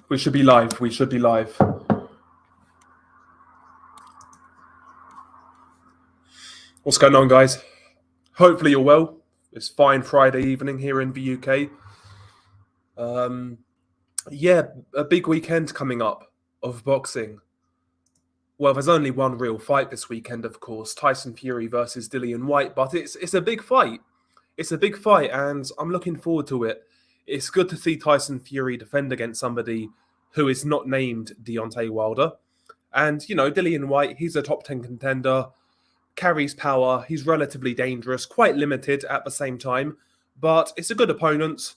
We should be live. We should be live. What's going on, guys? Hopefully you're well. It's fine Friday evening here in the UK. Yeah, a big weekend coming up of boxing. Well, there's only one real fight this weekend, of course, Tyson Fury versus Dillian Whyte, but it's a big fight. It's a big fight, and I'm looking forward to it. It's good to see Tyson Fury defend against somebody who is not named Deontay Wilder. And, Dillian Whyte, he's a top 10 contender, carries power, he's relatively dangerous, quite limited at the same time, but it's a good opponent,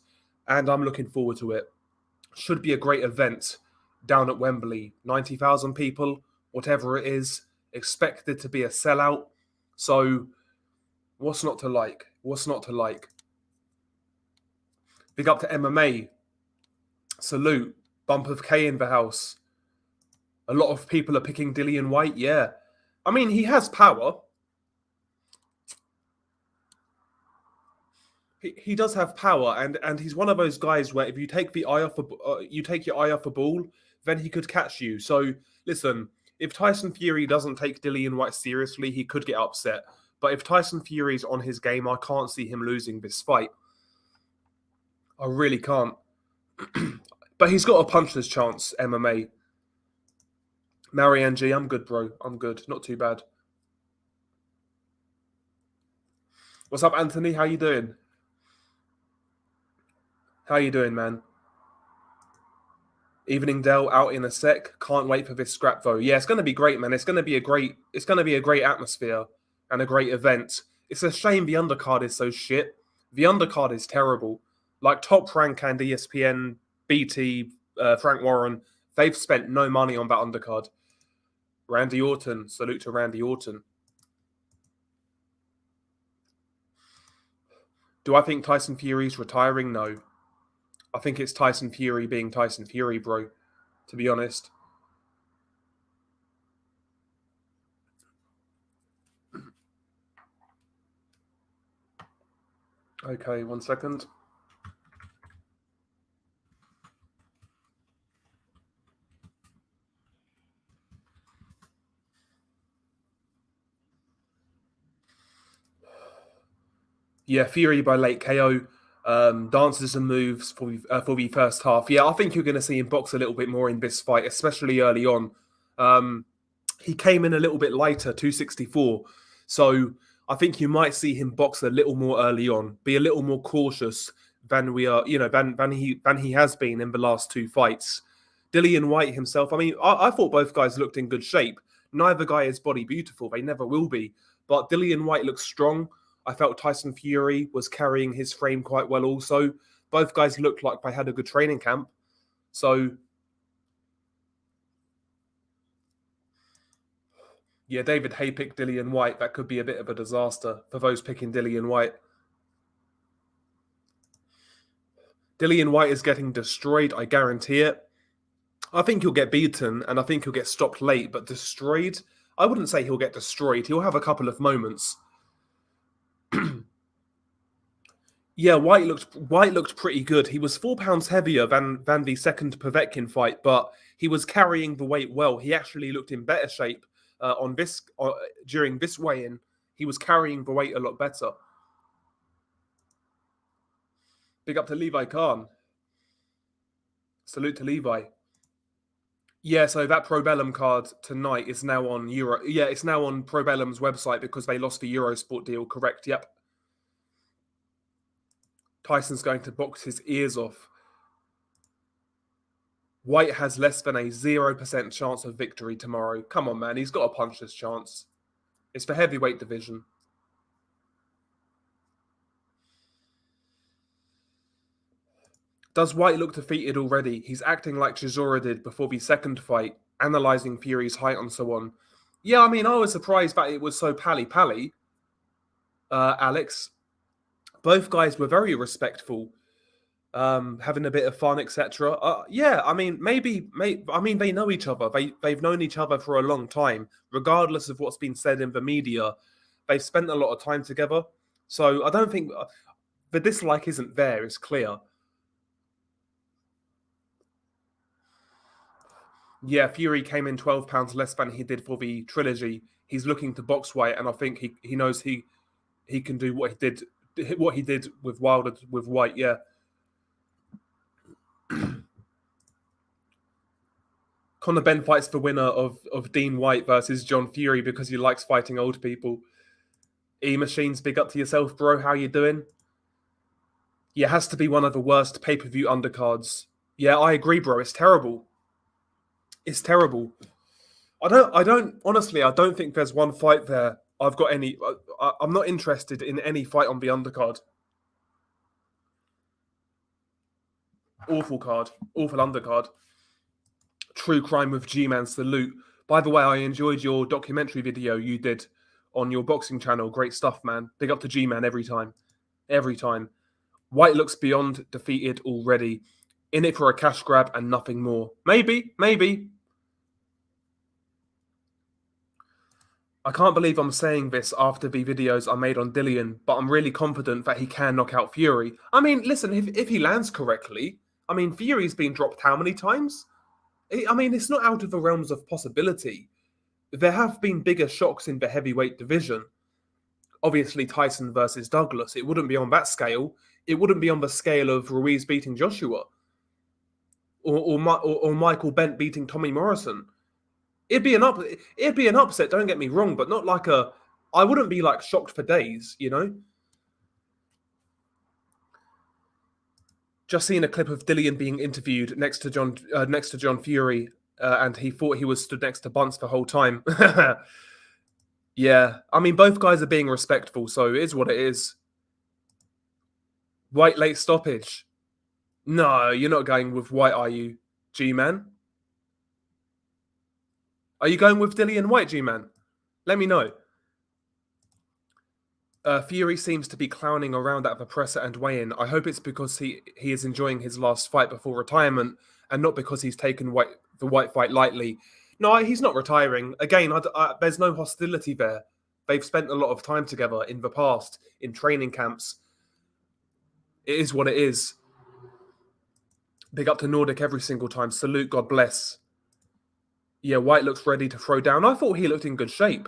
and I'm looking forward to it. Should be a great event down at Wembley. 90,000 people, whatever it is, expected to be a sellout. So, what's not to like? What's not to like? Big up to MMA. Salute. Bump of K in the house. A lot of people are picking Dillian Whyte, yeah. I mean, he has power. He does have power, and he's one of those guys where if you take your eye off a ball, then he could catch you. So listen, if Tyson Fury doesn't take Dillian Whyte seriously, he could get upset. But if Tyson Fury's on his game, I can't see him losing this fight. I really can't. But he's got a puncher's chance, MMA. Marianne G, I'm good, bro. I'm good. Not too bad. What's up, Anthony? How you doing? How you doing, man? Evening Dell out in a sec. Can't wait for this scrap though. Yeah, it's going to be great, man. It's going to be a great atmosphere and a great event. It's a shame the undercard is so shit. The undercard is terrible. Like Top Rank and ESPN, BT, Frank Warren, they've spent no money on that undercard. Randy Orton, salute to Randy Orton. Do I think Tyson Fury's retiring? No. I think it's Tyson Fury being Tyson Fury, bro, to be honest. Okay, 1 second. Yeah, Fury by late KO. Dances and moves for the first half. Yeah, I think you're going to see him box a little bit more in this fight, especially early on. He came in a little bit lighter, 264. So I think you might see him box a little more early on, be a little more cautious than he has been in the last two fights. Dillian Whyte himself, I mean, I thought both guys looked in good shape. Neither guy is body beautiful. They never will be. But Dillian Whyte looks strong. I felt Tyson Fury was carrying his frame quite well also. Both guys looked like they had a good training camp. So, yeah, David Hay picked Dillian Whyte. That could be a bit of a disaster for those picking Dillian Whyte. Dillian Whyte is getting destroyed, I guarantee it. I think he'll get beaten and I think he'll get stopped late, but destroyed? I wouldn't say he'll get destroyed. He'll have a couple of moments. Yeah, Whyte looked pretty good. He was 4 pounds heavier than the second Povetkin fight, but he was carrying the weight well. He actually looked in better shape during this weigh-in. He was carrying the weight a lot better. Big up to Levi Khan. Salute to Levi. Yeah, so that Probellum card tonight is now on Euro. Yeah, it's now on Probellum's website because they lost the Eurosport deal. Correct. Yep. Tyson's going to box his ears off. Whyte has less than a 0% chance of victory tomorrow. Come on, man. He's got a puncher's chance. It's the heavyweight division. Does Whyte look defeated already? He's acting like Chisora did before the second fight, analysing Fury's height and so on. Yeah, I mean, I was surprised that it was so pally-pally, Alex. Both guys were very respectful, having a bit of fun, etc. Yeah, I mean, they know each other. They've known each other for a long time, regardless of what's been said in the media. They've spent a lot of time together, so I don't think the dislike isn't there. It's clear. Yeah, Fury came in £12 less than he did for the trilogy. He's looking to box Whyte, and I think he knows he can do what he did with Wilder with Whyte. Yeah. Conor Benn fights the winner of Dean Whyte versus John Fury because he likes fighting old people. E-Machines, big up to yourself, bro. How you doing? Yeah, has to be one of the worst pay-per-view undercards. Yeah, I agree, bro. It's terrible. It's terrible. Honestly, I don't think there's one fight there I've got any. I'm not interested in any fight on the undercard. Awful card. Awful undercard. True crime with G-Man Salute. By the way, I enjoyed your documentary video you did on your boxing channel. Great stuff, man. Big up to G-Man every time. Every time. Whyte looks beyond defeated already. In it for a cash grab and nothing more. Maybe. I can't believe I'm saying this after the videos I made on Dillian, but I'm really confident that he can knock out Fury. I mean, listen, if he lands correctly, I mean, Fury's been dropped how many times? I mean, it's not out of the realms of possibility. There have been bigger shocks in the heavyweight division. Obviously, Tyson versus Douglas. It wouldn't be on that scale. It wouldn't be on the scale of Ruiz beating Joshua. Or Michael Bent beating Tommy Morrison. It'd be an upset, don't get me wrong, but not like I wouldn't be like shocked for days, you know? Just seen a clip of Dillian being interviewed next to John Fury, and he thought he was stood next to Bunce the whole time. Yeah, I mean, both guys are being respectful, so it is what it is. Whyte late stoppage. No, you're not going with Whyte, are you, G-Man? Are you going with Dillian Whyte, G-Man? Let me know. Fury seems to be clowning around at the presser and weigh-in. I hope it's because he is enjoying his last fight before retirement and not because he's taken the Whyte fight lightly. No, he's not retiring. Again, there's no hostility there. They've spent a lot of time together in the past, in training camps. It is what it is. Big up to Nordic every single time. Salute, God bless. Yeah, Whyte looks ready to throw down. I thought he looked in good shape.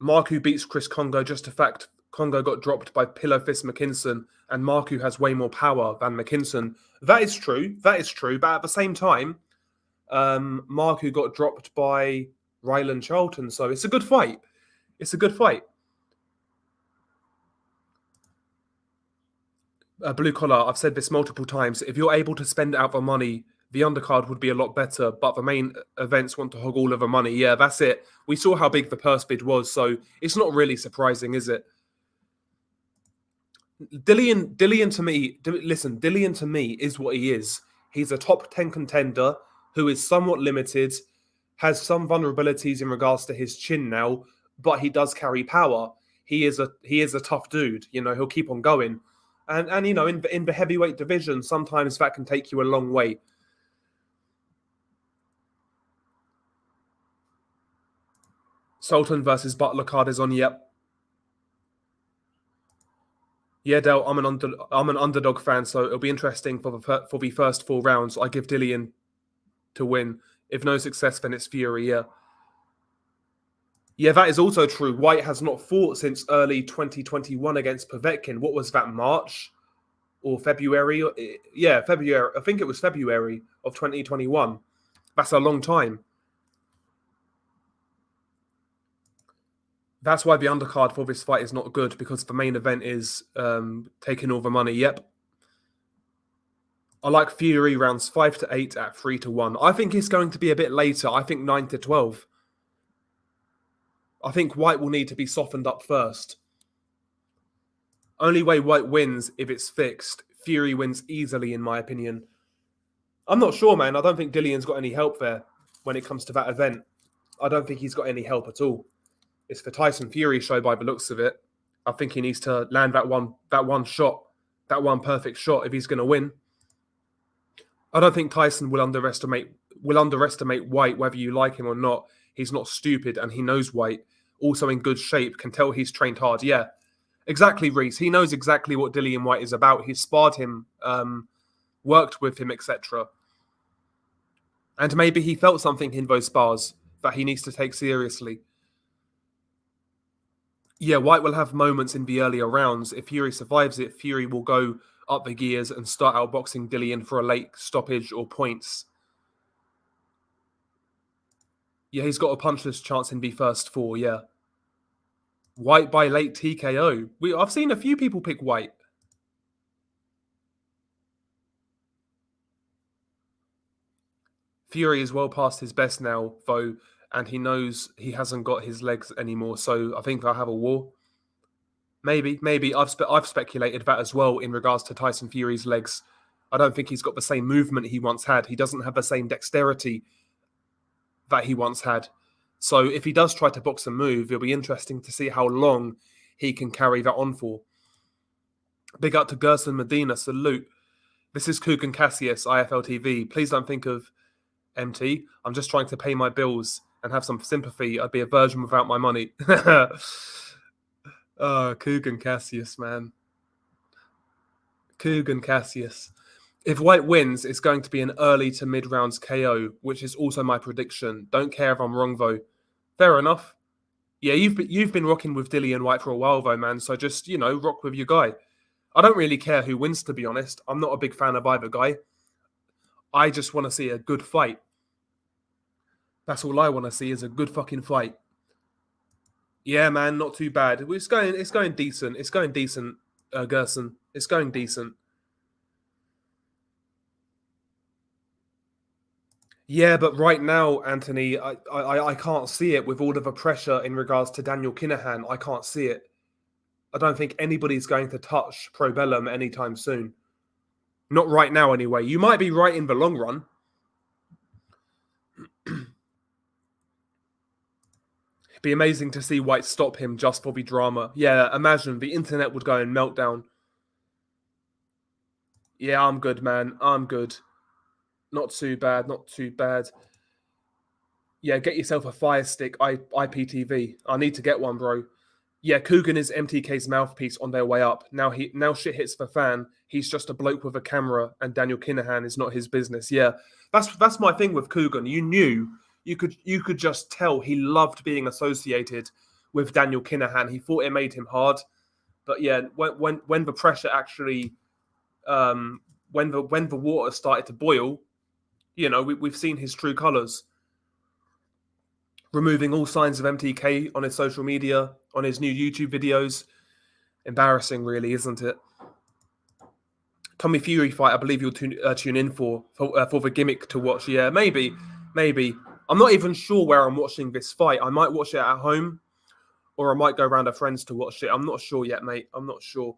Marku beats Chris Kongo, just a fact. Kongo got dropped by Pillow Fist McKinson, and Marku has way more power than McKinson. That is true. But at the same time, Marku got dropped by Ryland Charlton, so it's a good fight. Blue Collar, I've said this multiple times. If you're able to spend out the money, the undercard would be a lot better, but the main events want to hog all of the money. Yeah, that's it. We saw how big the purse bid was, so it's not really surprising, is it? Dillian to me, listen, Dillian to me is what he is. He's a top 10 contender who is somewhat limited, has some vulnerabilities in regards to his chin now, but he does carry power. He is a tough dude. You know, he'll keep on going. And you know, in the heavyweight division, sometimes that can take you a long way. Sultan versus Butler card is on. Yep. Yeah, Del, I'm an underdog fan, so it'll be interesting for the first 4 rounds. I give Dillian to win. If no success, then it's Fury. Yeah. Yeah, that is also true. Whyte has not fought since early 2021 against Povetkin. What was that, March or February? Yeah, February. I think it was February of 2021. That's a long time. That's why the undercard for this fight is not good, because the main event is taking all the money. Yep. I like Fury rounds 5 to 8 at 3 to 1. I think it's going to be a bit later. I think 9 to 12. I think Whyte will need to be softened up first. Only way Whyte wins if it's fixed. Fury wins easily, in my opinion. I'm not sure, man. I don't think Dillian's got any help there when it comes to that event. I don't think he's got any help at all. It's the Tyson Fury show by the looks of it. I think he needs to land that one shot, that one perfect shot if he's going to win. I don't think Tyson will underestimate Whyte, whether you like him or not. He's not stupid, and he knows Whyte. Also in good shape, can tell he's trained hard. Yeah, exactly, Reese. He knows exactly what Dillian Whyte is about. He's sparred him, worked with him, etc. And maybe he felt something in those spars that he needs to take seriously. Yeah, Whyte will have moments in the earlier rounds. If Fury survives it, Fury will go up the gears and start outboxing Dillian for a late stoppage or points. Yeah, he's got a punchless chance in the first 4, yeah. Whyte by late TKO. I've seen a few people pick Whyte. Fury is well past his best now, though, and he knows he hasn't got his legs anymore, so I think they'll have a war. Maybe. I've speculated that as well in regards to Tyson Fury's legs. I don't think he's got the same movement he once had. He doesn't have the same dexterity that he once had. So if he does try to box and move, it'll be interesting to see how long he can carry that on for. Big up to Gerson Medina, salute. This is Kugan Cassius, IFL TV. Please don't think of MT. I'm just trying to pay my bills and have some sympathy. I'd be a virgin without my money. Kugan Cassius, man. Kugan Cassius. If Whyte wins, it's going to be an early to mid rounds KO, which is also my prediction. Don't care if I'm wrong though. Fair enough. Yeah, you've been rocking with Dillian Whyte for a while though, man. So just rock with your guy. I don't really care who wins, to be honest. I'm not a big fan of either guy. I just want to see a good fight. That's all I want to see is a good fucking fight. Yeah, man, not too bad. It's going decent. It's going decent, Gerson. It's going decent. Yeah, but right now, Anthony, I can't see it with all of the pressure in regards to Daniel Kinahan. I can't see it. I don't think anybody's going to touch Probellum anytime soon. Not right now, anyway. You might be right in the long run. It'd be amazing to see Whyte stop him just for the drama. Yeah, imagine the internet would go in meltdown. Yeah, I'm good, man. I'm good. Not too bad. Not too bad. Yeah, get yourself a Fire Stick IPTV. I need to get one, bro. Yeah, Coogan is MTK's mouthpiece on their way up. Now shit hits the fan. He's just a bloke with a camera, and Daniel Kinahan is not his business. Yeah, that's my thing with Coogan. You could just tell he loved being associated with Daniel Kinahan. He thought it made him hard, but yeah, when the pressure actually, when the water started to boil, we've seen his true colors. Removing all signs of MTK on his social media, on his new YouTube videos. Embarrassing, really, isn't it? Tommy Fury fight, I believe you'll tune in for the gimmick to watch. Yeah, maybe. I'm not even sure where I'm watching this fight. I might watch it at home, or I might go around to friends to watch it. I'm not sure yet, mate. I'm not sure.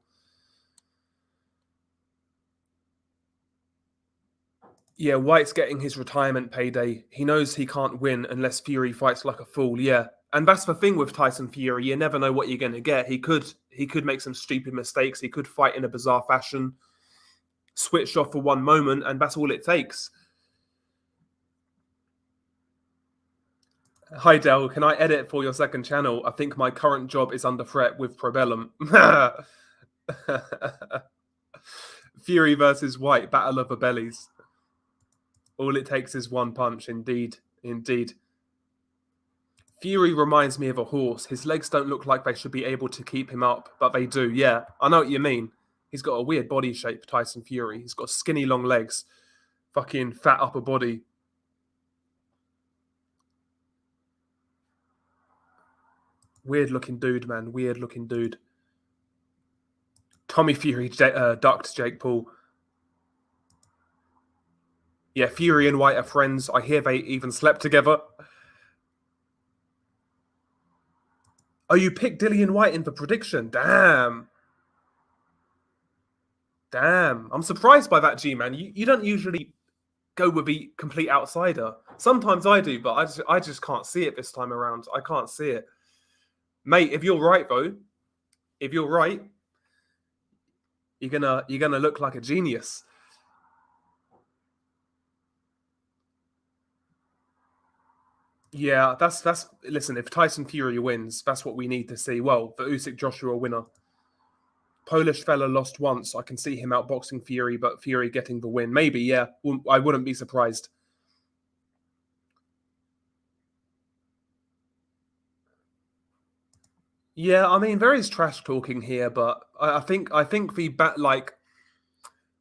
Yeah, Whyte's getting his retirement payday. He knows he can't win unless Fury fights like a fool. Yeah, and that's the thing with Tyson Fury. You never know what you're going to get. He could make some stupid mistakes. He could fight in a bizarre fashion, switch off for one moment, and that's all it takes. Hi, Del. Can I edit for your second channel? I think my current job is under threat with Probellum. Fury versus Whyte, battle of the bellies. All it takes is one punch, indeed. Fury reminds me of a horse. His legs don't look like they should be able to keep him up, but they do. Yeah, I know what you mean. He's got a weird body shape, Tyson Fury. He's got skinny, long legs. Fucking fat upper body. Weird looking dude, man. Weird looking dude. Tommy Fury ducked Jake Paul. Yeah, Fury and Whyte are friends. I hear they even slept together. Oh, you picked Dillian Whyte in the prediction. Damn. I'm surprised by that, G-Man. You don't usually go with the complete outsider. Sometimes I do, but I just can't see it this time around. I can't see it. Mate, if you're right, though, you're gonna look like a genius. Yeah, that's listen, if Tyson Fury wins, that's what we need to see. Well, the Usyk Joshua winner. Polish fella lost once. I can see him outboxing Fury, but Fury getting the win. Maybe, yeah. I wouldn't be surprised. Yeah, I mean, there is trash talking here, but I think the like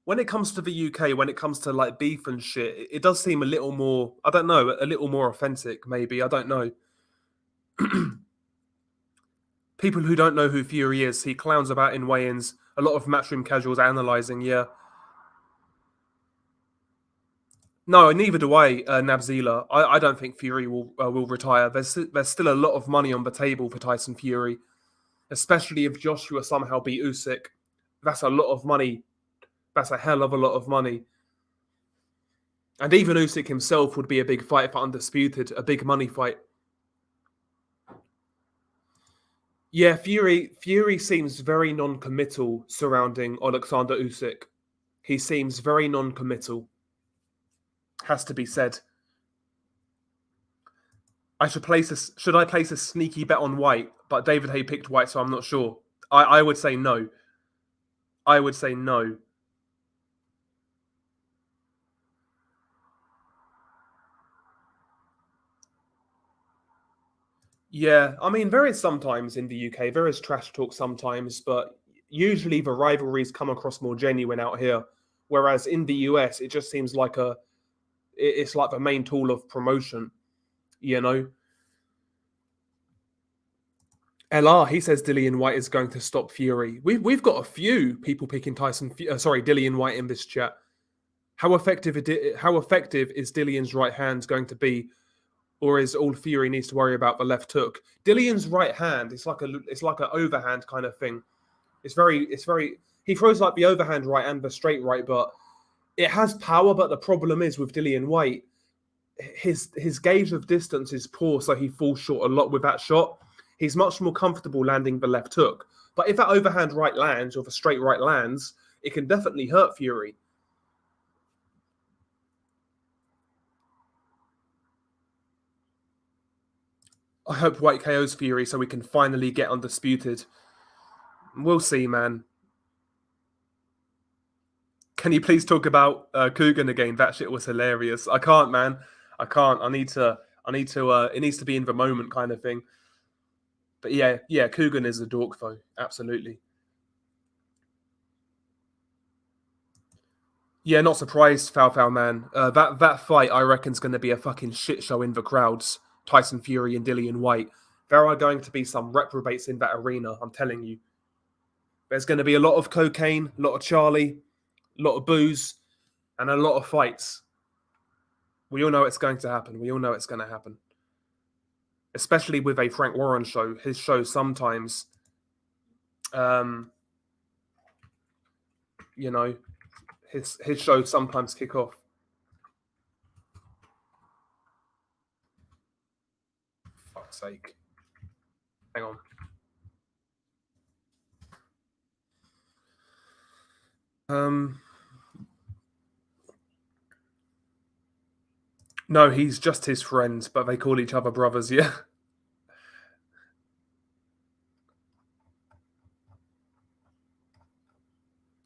when it comes to the UK, when it comes to like beef and shit, it does seem a little more. I don't know, a little more authentic. Maybe I don't know. People who don't know who Fury is, he clowns about in weigh-ins. A lot of matchroom casuals analysing. Yeah, no, neither do I, Nabzila. I don't think Fury will retire. There's still a lot of money on the table for Tyson Fury, especially if Joshua somehow beat Usyk. That's a lot of money. That's a hell of a lot of money. And even Usyk himself would be a big fight for Undisputed, a big money fight. Yeah, Fury seems very non-committal surrounding Alexander Usyk. He seems very non-committal. Has to be said. Should I place a sneaky bet on Whyte? But David Hay picked Whyte, so I'm not sure. I would say no. I would say no. Yeah, I mean, there is sometimes in the UK, there is trash talk sometimes, but usually the rivalries come across more genuine out here. Whereas in the US, it just seems like it's like the main tool of promotion, you know? LR, he says Dillian Whyte is going to stop Fury. We've got a few people picking Dillian Whyte in this chat. How effective is Dillian's right hand going to be, or is all Fury needs to worry about the left hook? Dillian's right hand, it's like an overhand kind of thing. It's very he throws like the overhand right and the straight right, but it has power. But the problem is with Dillian Whyte, his gauge of distance is poor, so he falls short a lot with that shot. He's much more comfortable landing the left hook. But if that overhand right lands or the straight right lands, it can definitely hurt Fury. I hope Whyte KOs Fury so we can finally get Undisputed. We'll see, man. Can you please talk about Coogan again? That shit was hilarious. I can't, man. I can't. I need to. I need to. It needs to be in the moment, kind of thing. But yeah. Coogan is a dork, though. Absolutely. Yeah, not surprised, Foul man. That fight, I reckon, is going to be a fucking shit show in the crowds. Tyson Fury and Dillian Whyte. There are going to be some reprobates in that arena. I'm telling you. There's going to be a lot of cocaine, a lot of Charlie, a lot of booze, and a lot of fights. We all know it's going to happen. We all know it's going to happen. Especially with a Frank Warren show. His shows sometimes, um, you know, his shows sometimes kick off. Fuck's sake. Hang on. No, he's just his friend, but they call each other brothers, yeah.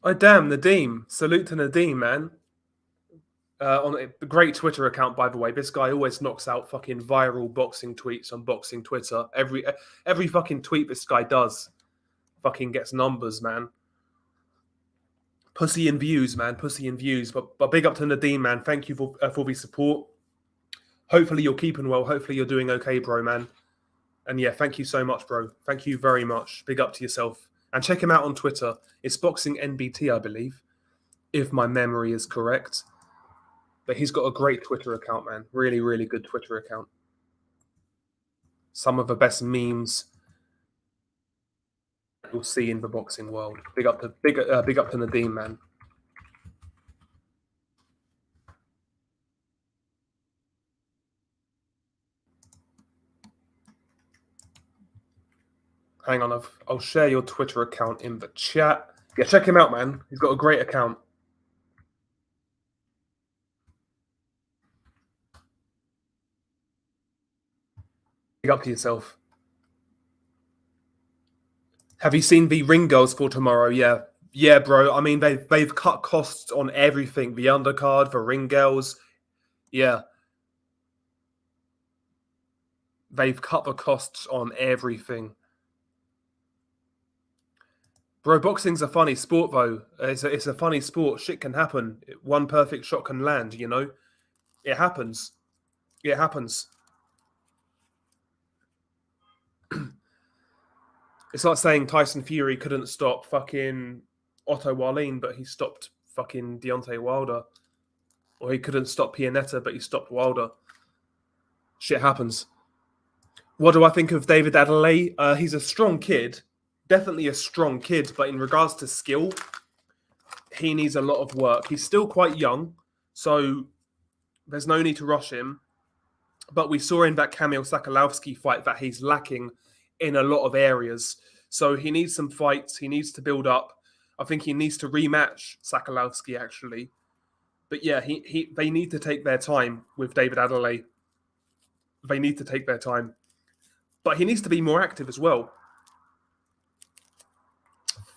Oh, damn, Nadeem. Salute to Nadeem, man. On a great Twitter account, by the way. This guy always knocks out fucking viral boxing tweets on boxing Twitter. Every fucking tweet this guy does fucking gets numbers, man. Pussy and views, man. Pussy and views. But big up to Nadeem, man. Thank you for the support. Hopefully you're keeping well. Hopefully you're doing okay, bro, man. And yeah, thank you so much, bro. Thank you very much. Big up to yourself. And check him out on Twitter. It's Boxing NBT, I believe, if my memory is correct. But he's got a great Twitter account, man. Really, really good Twitter account. Some of the best memes you'll see in the boxing world. Big up to Nadeem, man. Hang on, I'll share your Twitter account in the chat. Yeah, check him out, man. He's got a great account. Big up to yourself. Have you seen the ring girls for tomorrow? Yeah, bro. I mean, they've cut costs on everything. The undercard, the ring girls. Yeah, they've cut the costs on everything. Bro, boxing's a funny sport, though. It's a funny sport. Shit can happen. One perfect shot can land, you know? It happens. It happens. It's like saying Tyson Fury couldn't stop fucking Otto Wallin, but he stopped fucking Deontay Wilder. Or he couldn't stop Pianetta, but he stopped Wilder. Shit happens. What do I think of David Adelaide? He's a strong kid. Definitely a strong kid, but in regards to skill, he needs a lot of work. He's still quite young, so there's no need to rush him. But we saw in that Kamil Sakalowski fight that he's lacking in a lot of areas. So he needs some fights. He needs to build up. I think he needs to rematch Sakalowski, actually. But yeah, they need to take their time with David Adelaide. They need to take their time. But he needs to be more active as well.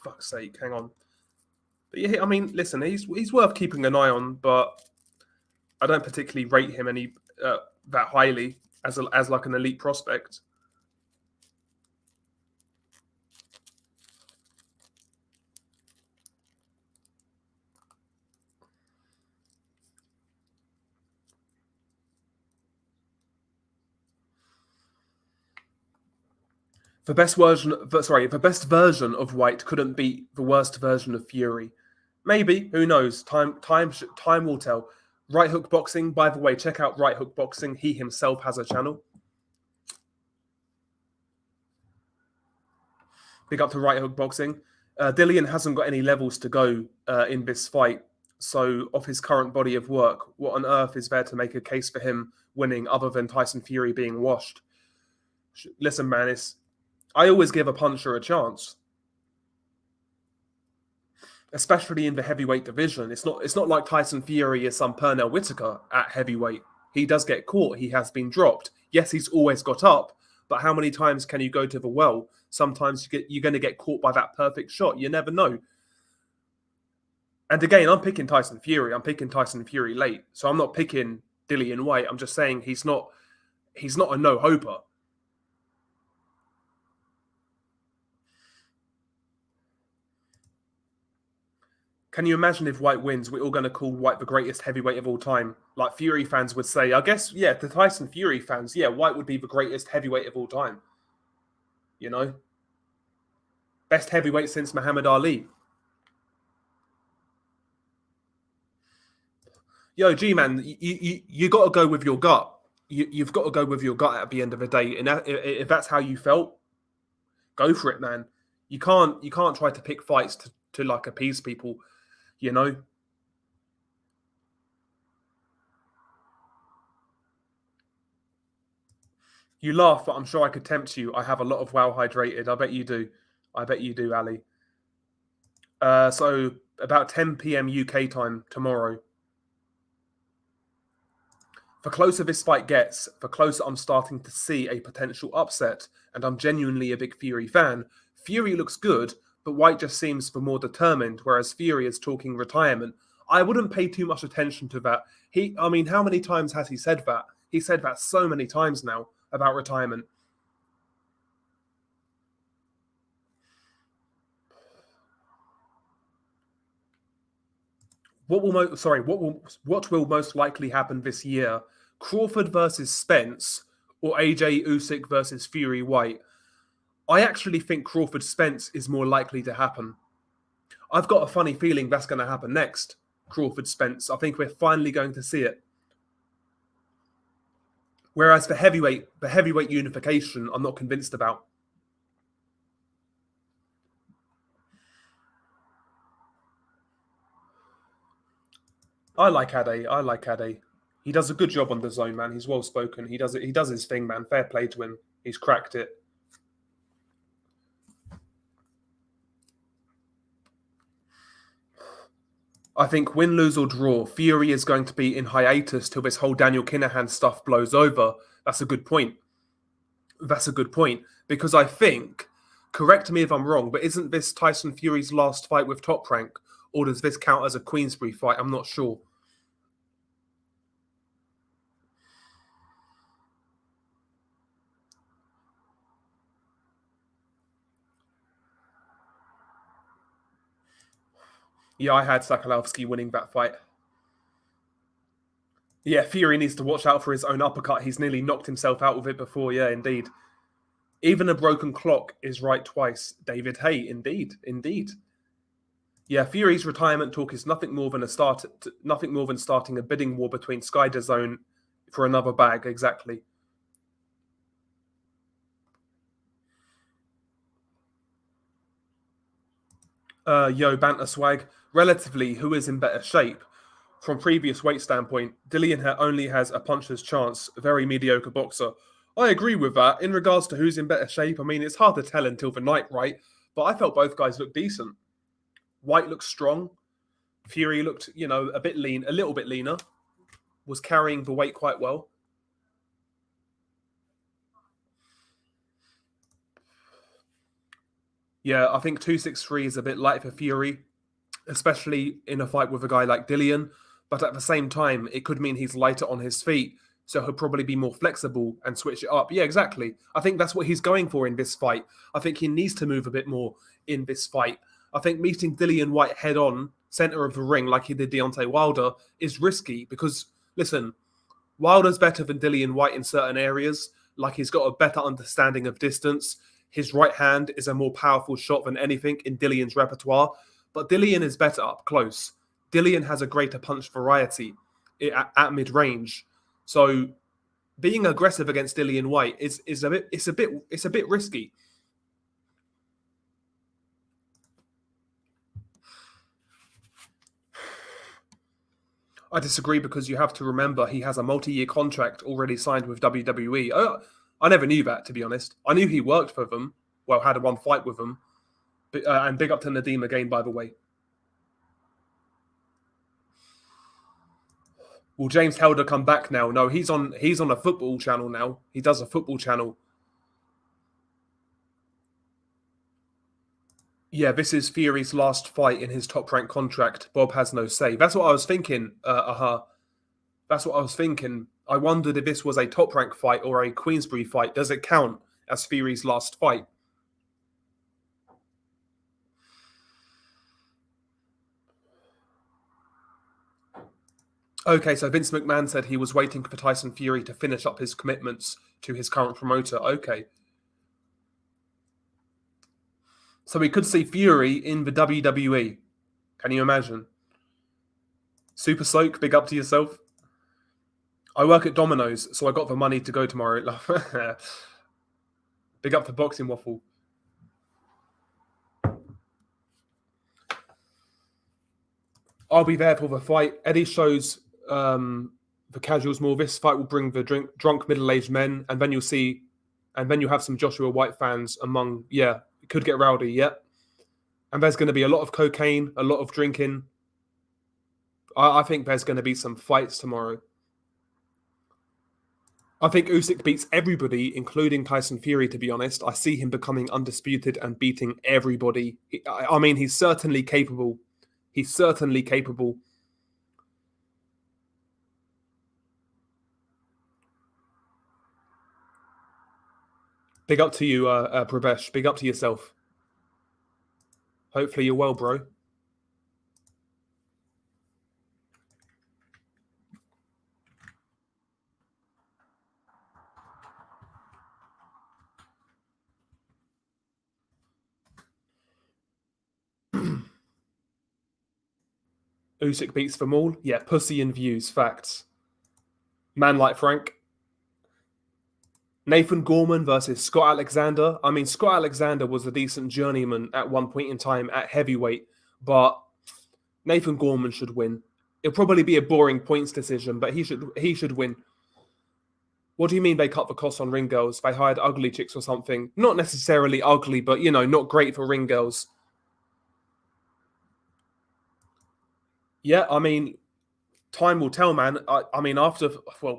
Fuck's sake, hang on. But yeah, I mean, listen, he's worth keeping an eye on, but I don't particularly rate him any that highly as like an elite prospect. The best version of Whyte couldn't beat the worst version of Fury. Maybe, who knows? Time will tell. Right Hook Boxing, by the way, check out Right Hook Boxing. He himself has a channel. Big up to Right Hook Boxing. Dillian hasn't got any levels to go in this fight. So, of his current body of work, what on earth is there to make a case for him winning other than Tyson Fury being washed? Listen, man, I always give a puncher a chance, especially in the heavyweight division. It's not like Tyson Fury is some Pernell Whitaker at heavyweight. He does get caught. He has been dropped. Yes, he's always got up, but how many times can you go to the well? Sometimes you're going to get caught by that perfect shot. You never know. And again, I'm picking Tyson Fury. I'm picking Tyson Fury late, so I'm not picking Dillian Whyte. I'm just saying he's not a no-hoper. Can you imagine if Whyte wins? We're all going to call Whyte the greatest heavyweight of all time. Like Fury fans would say. I guess, yeah, the Tyson Fury fans, yeah, Whyte would be the greatest heavyweight of all time. You know? Best heavyweight since Muhammad Ali. Yo, G-Man, you got to go with your gut. You've got to go with your gut at the end of the day. And if that's how you felt, go for it, man. You can't try to pick fights to like appease people, you know? You laugh, but I'm sure I could tempt you. I have a lot of WoW hydrated. I bet you do. I bet you do, Ali. So about 10 p.m. UK time tomorrow. The closer this fight gets, the closer I'm starting to see a potential upset, and I'm genuinely a big Fury fan. Fury looks good, but Whyte just seems the more determined, whereas Fury is talking retirement. I wouldn't pay too much attention to that. I mean, how many times has he said that? He said that so many times now about retirement. What will most likely happen this year? Crawford versus Spence or AJ Usyk versus Fury Whyte? I actually think Crawford Spence is more likely to happen. I've got a funny feeling that's going to happen next. Crawford Spence. I think we're finally going to see it. Whereas the heavyweight unification, I'm not convinced about. I like Ade. I like Ade. He does a good job on the zone, man. He's well spoken. He does it. He does his thing, man. Fair play to him. He's cracked it. I think win, lose, or draw, Fury is going to be in hiatus till this whole Daniel Kinahan stuff blows over. That's a good point. That's a good point. Because I think, correct me if I'm wrong, but isn't this Tyson Fury's last fight with Top Rank? Or does this count as a Queensberry fight? I'm not sure. Yeah, I had Sakalovsky winning that fight. Yeah, Fury needs to watch out for his own uppercut. He's nearly knocked himself out with it before. Yeah, indeed. Even a broken clock is right twice. David Hay, indeed, indeed. Yeah, Fury's retirement talk is nothing more than nothing more than starting a bidding war between Sky DAZN for another bag. Exactly. Yo, banter swag. Relatively, who is in better shape? From previous weight standpoint, Dillian only has a puncher's chance. Very mediocre boxer. I agree with that. In regards to who's in better shape, I mean, it's hard to tell until the night, right? But I felt both guys looked decent. Whyte looked strong. Fury looked, a bit lean, a little bit leaner. Was carrying the weight quite well. Yeah, I think 263 is a bit light for Fury, especially in a fight with a guy like Dillian. But at the same time, it could mean he's lighter on his feet, so he'll probably be more flexible and switch it up. Yeah, exactly. I think that's what he's going for in this fight. I think he needs to move a bit more in this fight. I think meeting Dillian Whyte head on, center of the ring, like he did Deontay Wilder, is risky because, listen, Wilder's better than Dillian Whyte in certain areas. Like he's got a better understanding of distance. His right hand is a more powerful shot than anything in Dillian's repertoire. But Dillian is better up close. Dillian has a greater punch variety at mid range. So being aggressive against Dillian Whyte is a bit risky. I disagree because you have to remember he has a multi-year contract already signed with WWE. I never knew that, to be honest. I knew he worked for them. Well, had one fight with them. And big up to Nadeem again, by the way. Will James Helder come back now? No, he's on a football channel now. He does a football channel. Yeah, this is Fury's last fight in his top rank contract. Bob has no say. That's what I was thinking. That's what I was thinking. I wondered if this was a top rank fight or a Queensbury fight. Does it count as Fury's last fight? Okay, so Vince McMahon said he was waiting for Tyson Fury to finish up his commitments to his current promoter. Okay. So we could see Fury in the WWE. Can you imagine? Super Soak, big up to yourself. I work at Domino's, so I got the money to go tomorrow. Big up to Boxing Waffle. I'll be there for the fight. Eddie shows the casuals more. This fight will bring the drunk middle-aged men, and then you'll have some Joshua Whyte fans among. Yeah, it could get rowdy. Yeah, and there's going to be a lot of cocaine, a lot of drinking. I think there's going to be some fights tomorrow. I think Usyk beats everybody, including Tyson Fury, to be honest. I see him becoming undisputed and beating everybody. I mean, he's certainly capable. He's certainly capable. Big up to you, Pravesh. Big up to yourself. Hopefully you're well, bro. Usyk beats them all. Yeah, pussy and views. Facts. Man like Frank. Nathan Gorman versus Scott Alexander. I mean, Scott Alexander was a decent journeyman at one point in time at heavyweight, but Nathan Gorman should win. It'll probably be a boring points decision, but he should win. What do you mean they cut the costs on ring girls? They hired ugly chicks or something? Not necessarily ugly, but not great for ring girls. Yeah, I mean, time will tell, man. I mean,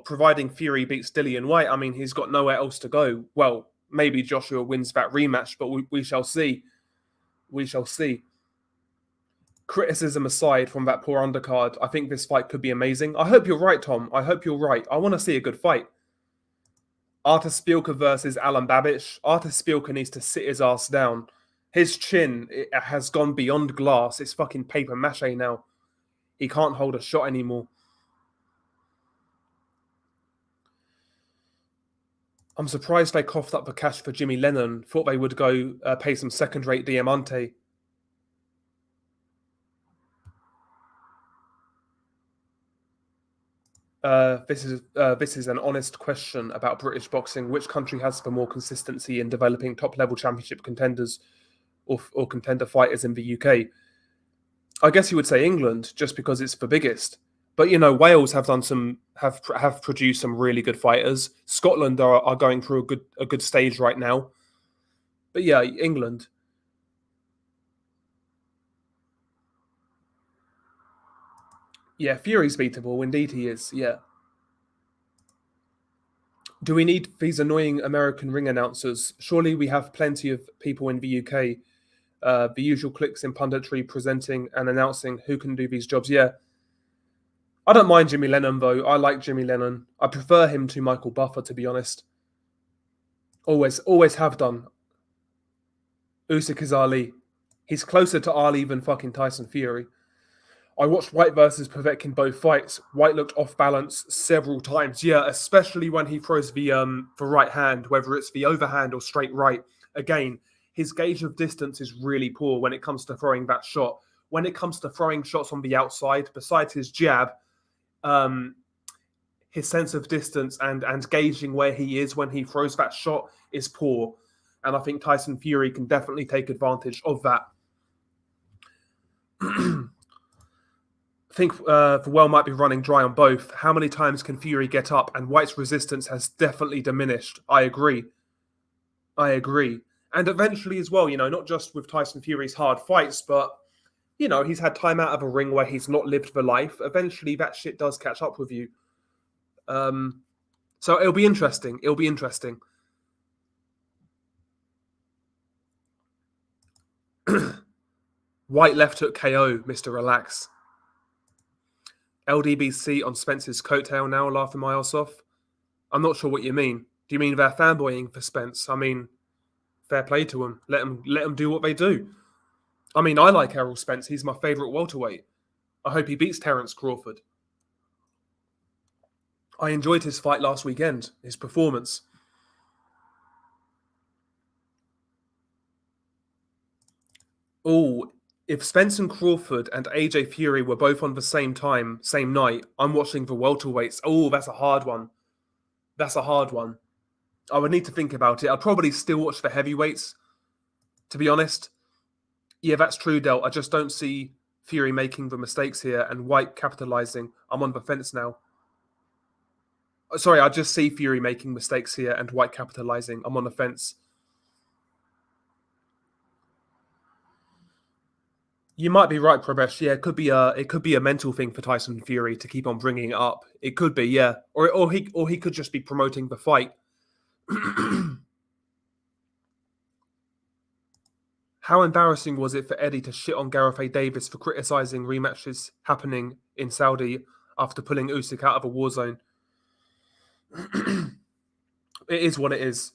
providing Fury beats Dillian Whyte, I mean, he's got nowhere else to go. Well, maybe Joshua wins that rematch, but we shall see. We shall see. Criticism aside from that poor undercard, I think this fight could be amazing. I hope you're right, Tom. I hope you're right. I want to see a good fight. Artur Szpilka versus Alan Babic. Artur Szpilka needs to sit his ass down. His chin it has gone beyond glass. It's fucking paper mache now. He can't hold a shot anymore. I'm surprised they coughed up the cash for Jimmy Lennon. Thought they would go pay some second-rate Diamante. This is an honest question about British boxing. Which country has the more consistency in developing top-level championship contenders or contender fighters in the UK? I guess you would say England, just because it's the biggest. But Wales have produced some really good fighters. Scotland are going through a good stage right now. But yeah, England. Yeah, Fury's beatable. Indeed, he is. Yeah. Do we need these annoying American ring announcers? Surely we have plenty of people in the UK. The usual clicks in punditry presenting and announcing who can do these jobs. Yeah. I don't mind Jimmy Lennon, though. I like Jimmy Lennon. I prefer him to Michael Buffer, to be honest. Always have done. Usyk is Ali. He's closer to Ali than fucking Tyson Fury. I watched Whyte versus Povetkin both fights. Whyte looked off balance several times. Yeah, especially when he throws the right hand, whether it's the overhand or straight right. Again, his gauge of distance is really poor when it comes to throwing that shot. When it comes to throwing shots on the outside, besides his jab, his sense of distance and gauging where he is when he throws that shot is poor. And I think Tyson Fury can definitely take advantage of that. I think the well might be running dry on both. How many times can Fury get up? And Whyte's resistance has definitely diminished. I agree. And eventually as well, not just with Tyson Fury's hard fights, but, he's had time out of a ring where he's not lived the life. Eventually that shit does catch up with you. So it'll be interesting. Whyte left hook KO, Mr. Relax. LDBC on Spence's coattail now, laughing my ass off. I'm not sure what you mean. Do you mean they're fanboying for Spence? I mean, fair play to them. Let them do what they do. I mean, I like Errol Spence. He's my favourite welterweight. I hope he beats Terence Crawford. I enjoyed his fight last weekend, his performance. Oh, if Spence and Crawford and AJ Fury were both on the same time, same night, I'm watching the welterweights. Oh, that's a hard one. I would need to think about it. I'd probably still watch the heavyweights, to be honest. Yeah, that's true, Del. I just don't see Fury making the mistakes here and Whyte capitalizing. I'm on the fence now. Sorry, I just see Fury making mistakes here and Whyte capitalizing. I'm on the fence. You might be right, Prabesh. Yeah, it could be a mental thing for Tyson Fury to keep on bringing it up. It could be, yeah, or he could just be promoting the fight. How embarrassing was it for Eddie to shit on Gareth A. Davis for criticizing rematches happening in Saudi after pulling Usyk out of a war zone? It is what it is.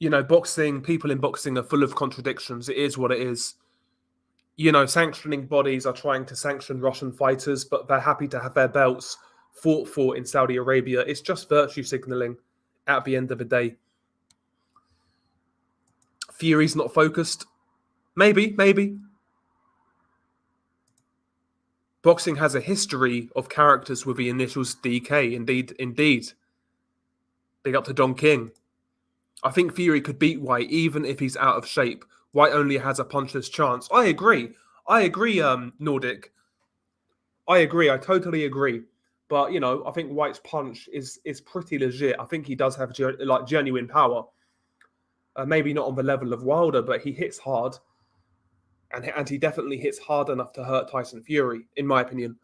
People in boxing are full of contradictions. It is what it is. Sanctioning bodies are trying to sanction Russian fighters, but they're happy to have their belts fought for in Saudi Arabia. It's just virtue signaling at the end of the day. Fury's not focused. Maybe. Boxing has a history of characters with the initials DK. Indeed. Big up to Don King. I think Fury could beat Whyte even if he's out of shape. Whyte only has a puncher's chance. I agree, Nordic. I agree. I totally agree. But, I think Whyte's punch is pretty legit. I think he does have genuine power. Maybe not on the level of Wilder, but he hits hard. And he definitely hits hard enough to hurt Tyson Fury, in my opinion.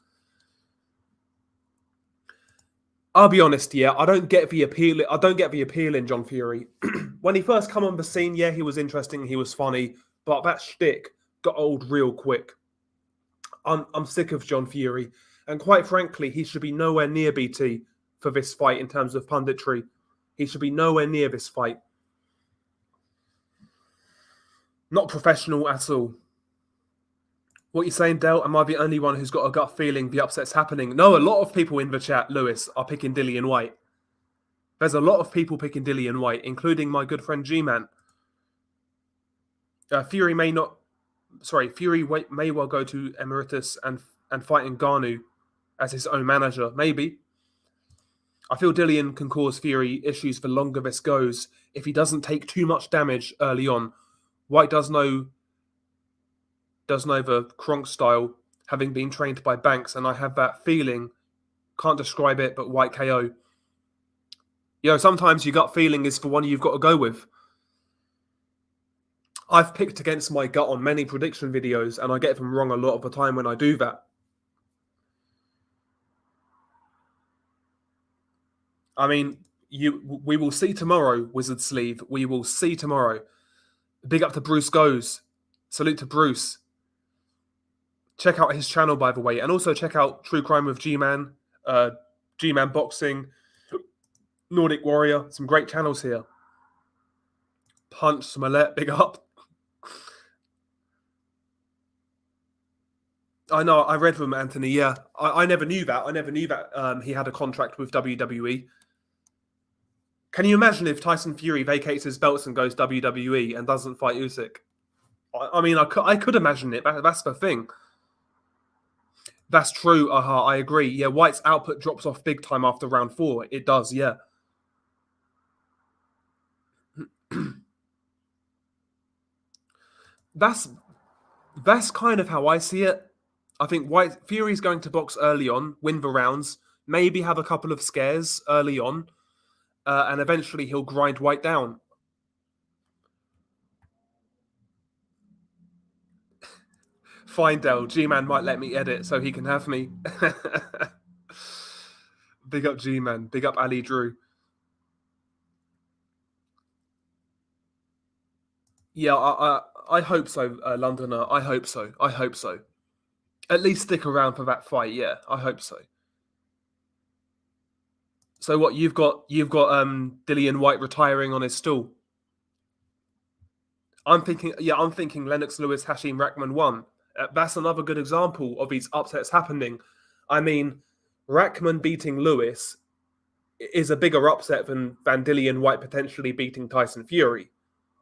I'll be honest, yeah, I don't get the appeal in John Fury. When he first come on the scene, yeah, he was interesting, he was funny, but that shtick got old real quick. I'm sick of John Fury, and quite frankly, he should be nowhere near BT for this fight in terms of punditry. He should be nowhere near this fight. Not professional at all. What you saying, Del? Am I the only one who's got a gut feeling the upset's happening? No, a lot of people in the chat, Lewis, are picking Dillian Whyte. There's a lot of people picking Dillian Whyte, including my good friend G-Man. Fury may well go to Emeritus and fight Ngannou as his own manager. Maybe. I feel Dillian can cause Fury issues the longer this goes if he doesn't take too much damage early on. Whyte does know the Kronk style, having been trained by Banks, and I have that feeling. Can't describe it, but Whyte KO. Sometimes your gut feeling is the one you've got to go with. I've picked against my gut on many prediction videos, and I get them wrong a lot of the time when I do that. I mean, we will see tomorrow, Wizard Sleeve. We will see tomorrow. Big up to Bruce Goes. Salute to Bruce. Check out his channel, by the way, and also check out True Crime with G-Man, G-Man Boxing, Nordic Warrior. Some great channels here. Punch Smollett, big up. I know, I read from Anthony, yeah. I never knew that. I never knew that he had a contract with WWE. Can you imagine if Tyson Fury vacates his belts and goes WWE and doesn't fight Usyk? I mean, I could imagine it. That's the thing. That's true, I agree. Yeah, Whyte's output drops off big time after round 4. It does, yeah. That's kind of how I see it. I think Fury's going to box early on, win the rounds, maybe have a couple of scares early on, and eventually he'll grind Whyte down. Fine, Del. G-Man might let me edit so he can have me. Big up G-Man. Big up Ali Drew. Yeah, I hope so, Londoner. I hope so. I hope so. At least stick around for that fight. Yeah, I hope so. So what you've got Dillian Whyte retiring on his stool. I'm thinking Lennox Lewis, Hashim Rahman 1. That's another good example of these upsets happening. I mean, Rahman beating Lewis is a bigger upset than Dillian Whyte potentially beating Tyson Fury.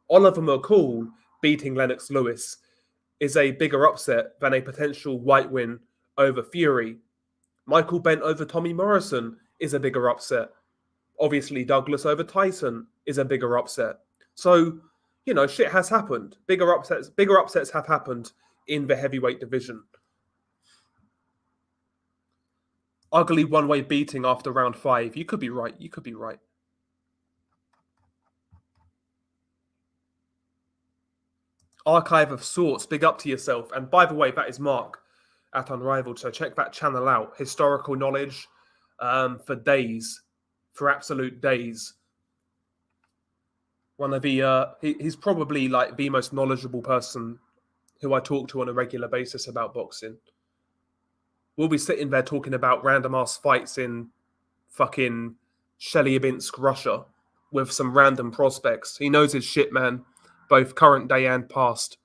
Oliver McCall beating Lennox Lewis is a bigger upset than a potential Whyte win over Fury. Michael Bent over Tommy Morrison is a bigger upset. Obviously, Douglas over Tyson is a bigger upset. So, shit has happened. Bigger upsets have happened in the heavyweight division. Ugly one-way beating after round 5. You could be right. You could be right. Archive of Sorts. Big up to yourself. And by the way, that is Mark at Unrivaled. So check that channel out. Historical knowledge for days. For absolute days. One of the... he's probably like the most knowledgeable person who I talk to on a regular basis about boxing. We'll be sitting there talking about random-ass fights in fucking Chelyabinsk, Russia, with some random prospects. He knows his shit, man, both current day and past.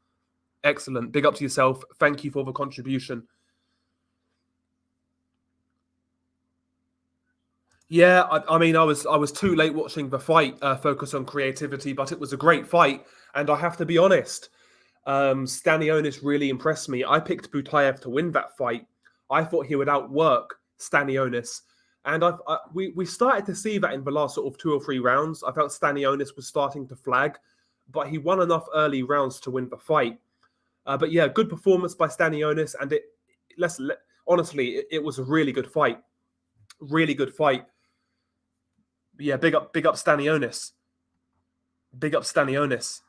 Excellent. Big up to yourself. Thank you for the contribution. Yeah, I mean, I was too late watching the fight, Focus on Creativity, but it was a great fight, and I have to be honest, Stanionis really impressed me. I picked Butayev to win that fight. I thought he would outwork Stanionis. And we started to see that in the last sort of 2 or 3 rounds. I felt Stanionis was starting to flag, but he won enough early rounds to win the fight. But yeah, good performance by Stanionis. And honestly, it was a really good fight. Really good fight. Yeah, big up Stanionis. Big up Stanionis.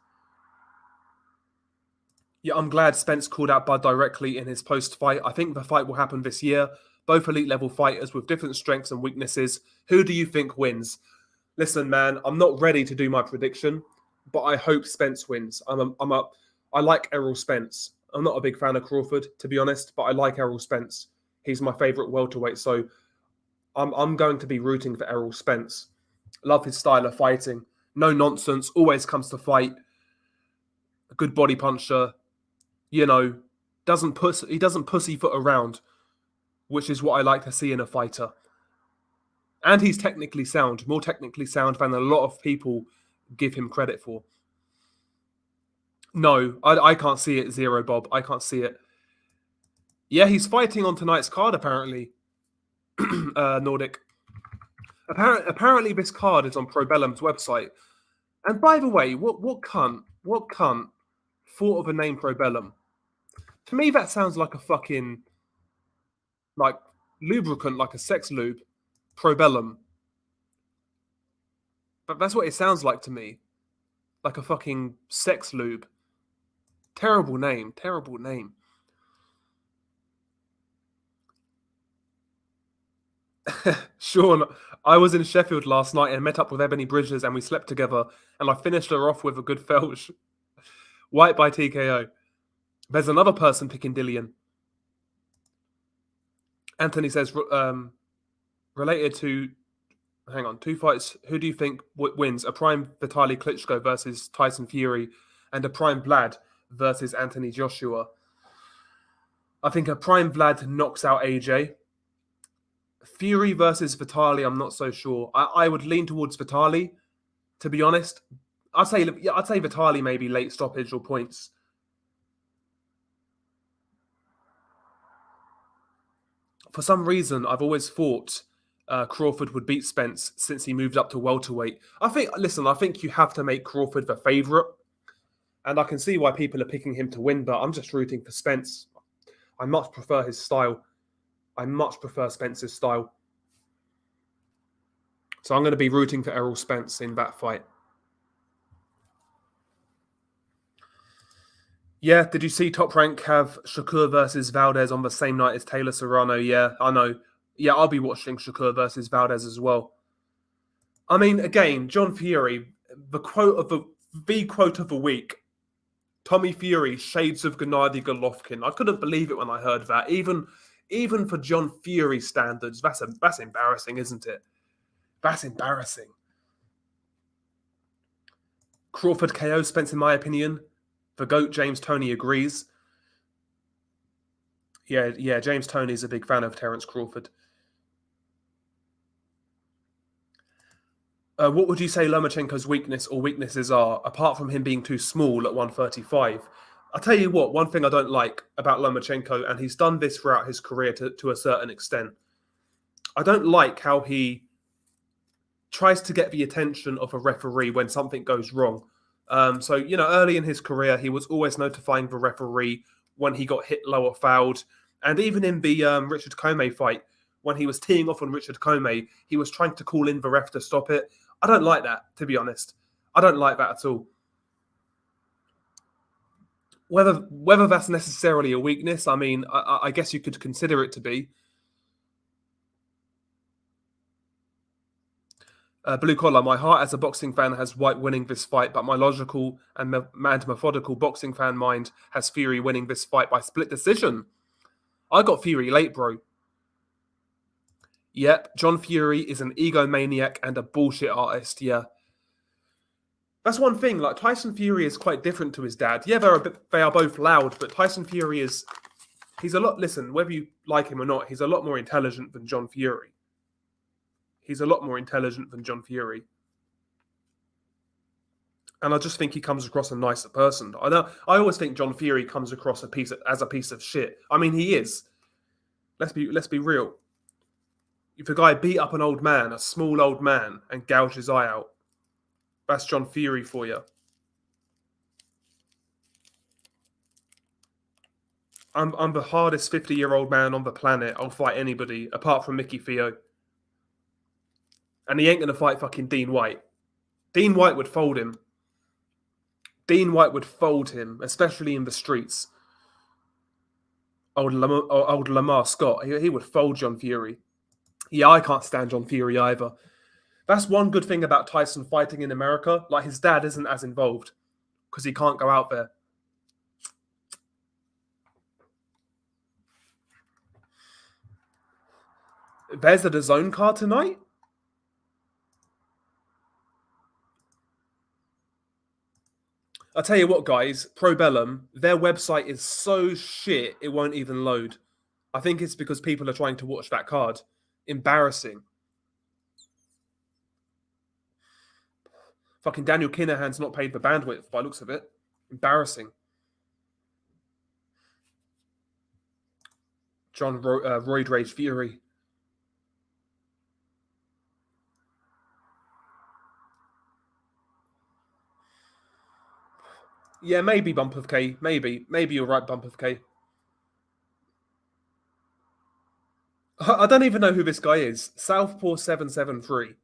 Yeah, I'm glad Spence called out Bud directly in his post-fight. I think the fight will happen this year. Both elite-level fighters with different strengths and weaknesses. Who do you think wins? Listen, man, I'm not ready to do my prediction, but I hope Spence wins. I like Errol Spence. I'm not a big fan of Crawford, to be honest, but I like Errol Spence. He's my favourite welterweight, so I'm going to be rooting for Errol Spence. Love his style of fighting. No nonsense, always comes to fight. good body puncher, doesn't pussyfoot around, which is what I like to see in a fighter. And he's technically sound, more technically sound than a lot of people give him credit for. No, I can't see it, Zero Bob. I can't see it. Yeah, he's fighting on tonight's card, apparently. Nordic. Apparently this card is on Probellum's website. And by the way, what cunt thought of a name Probellum? To me, that sounds like a fucking, like, lubricant, like a sex lube. Probellum. But that's what it sounds like to me. Like a fucking sex lube. Terrible name. Terrible name. Sean, I was in Sheffield last night and met up with Ebony Bridges and we slept together and I finished her off with a good felch. Whyte by TKO. There's another person picking Dillian. Anthony says, related to, hang on, 2 fights, who do you think wins? A prime Vitaly Klitschko versus Tyson Fury and a prime Vlad versus Anthony Joshua. I think a prime Vlad knocks out AJ. Fury versus Vitaly, I'm not so sure. I would lean towards Vitaly, to be honest. I'd say Vitaly maybe late stoppage or points. For some reason, I've always thought Crawford would beat Spence since he moved up to welterweight. I think you have to make Crawford the favourite. And I can see why people are picking him to win, but I'm just rooting for Spence. I much prefer his style. I much prefer Spence's style. So I'm going to be rooting for Errol Spence in that fight. Yeah, did you see Top Rank have Shakur versus Valdez on the same night as Taylor Serrano? Yeah, I know. Yeah, I'll be watching Shakur versus Valdez as well. I mean, again, John Fury, the quote of the week, Tommy Fury, shades of Gennady Golovkin. I couldn't believe it when I heard that. Even for John Fury standards, that's embarrassing, isn't it? That's embarrassing. Crawford KO Spence, in my opinion. The GOAT, James Toney, agrees. Yeah, James Toney's a big fan of Terence Crawford. What would you say Lomachenko's weakness or weaknesses are, apart from him being too small at 135? I'll tell you what, one thing I don't like about Lomachenko, and he's done this throughout his career to a certain extent, I don't like how he tries to get the attention of a referee when something goes wrong. So, early in his career, he was always notifying the referee when he got hit low or fouled. And even in the Richard Comey fight, when he was teeing off on Richard Comey, he was trying to call in the ref to stop it. I don't like that, to be honest. I don't like that at all. Whether that's necessarily a weakness, I mean, I guess you could consider it to be. Blue Collar, my heart as a boxing fan has Whyte winning this fight, but my logical and methodical boxing fan mind has Fury winning this fight by split decision. I got Fury late, bro. Yep, John Fury is an egomaniac and a bullshit artist, yeah. That's one thing, like Tyson Fury is quite different to his dad. Yeah, they are both loud, but Tyson Fury he's a lot, listen, whether you like him or not, he's a lot more intelligent than John Fury. He's a lot more intelligent than John Fury. And I just think he comes across a nicer person. I always think John Fury comes across as a piece of shit. I mean, he is. Let's be real. If a guy beat up an old man, a small old man, and gouged his eye out, that's John Fury for you. I'm the hardest 50-year-old man on the planet. I'll fight anybody, apart from Mickey Theo. And he ain't going to fight fucking Dean Whyte. Dean Whyte would fold him. Dean Whyte would fold him, especially in the streets. Old Lamar Scott, he would fold John Fury. Yeah, I can't stand John Fury either. That's one good thing about Tyson fighting in America. Like, his dad isn't as involved because he can't go out there. There's the DAZN card tonight? tell you what, guys, Probellum, their website is so shit it won't even load. I think it's because people are trying to watch that card. Embarrassing. Fucking Daniel Kinahan's not paid for bandwidth by looks of it. Embarrassing. John Roid Rage Fury. Yeah, maybe Bump of K. Maybe you're right, Bump of K. I don't even know who this guy is. Southpaw 773.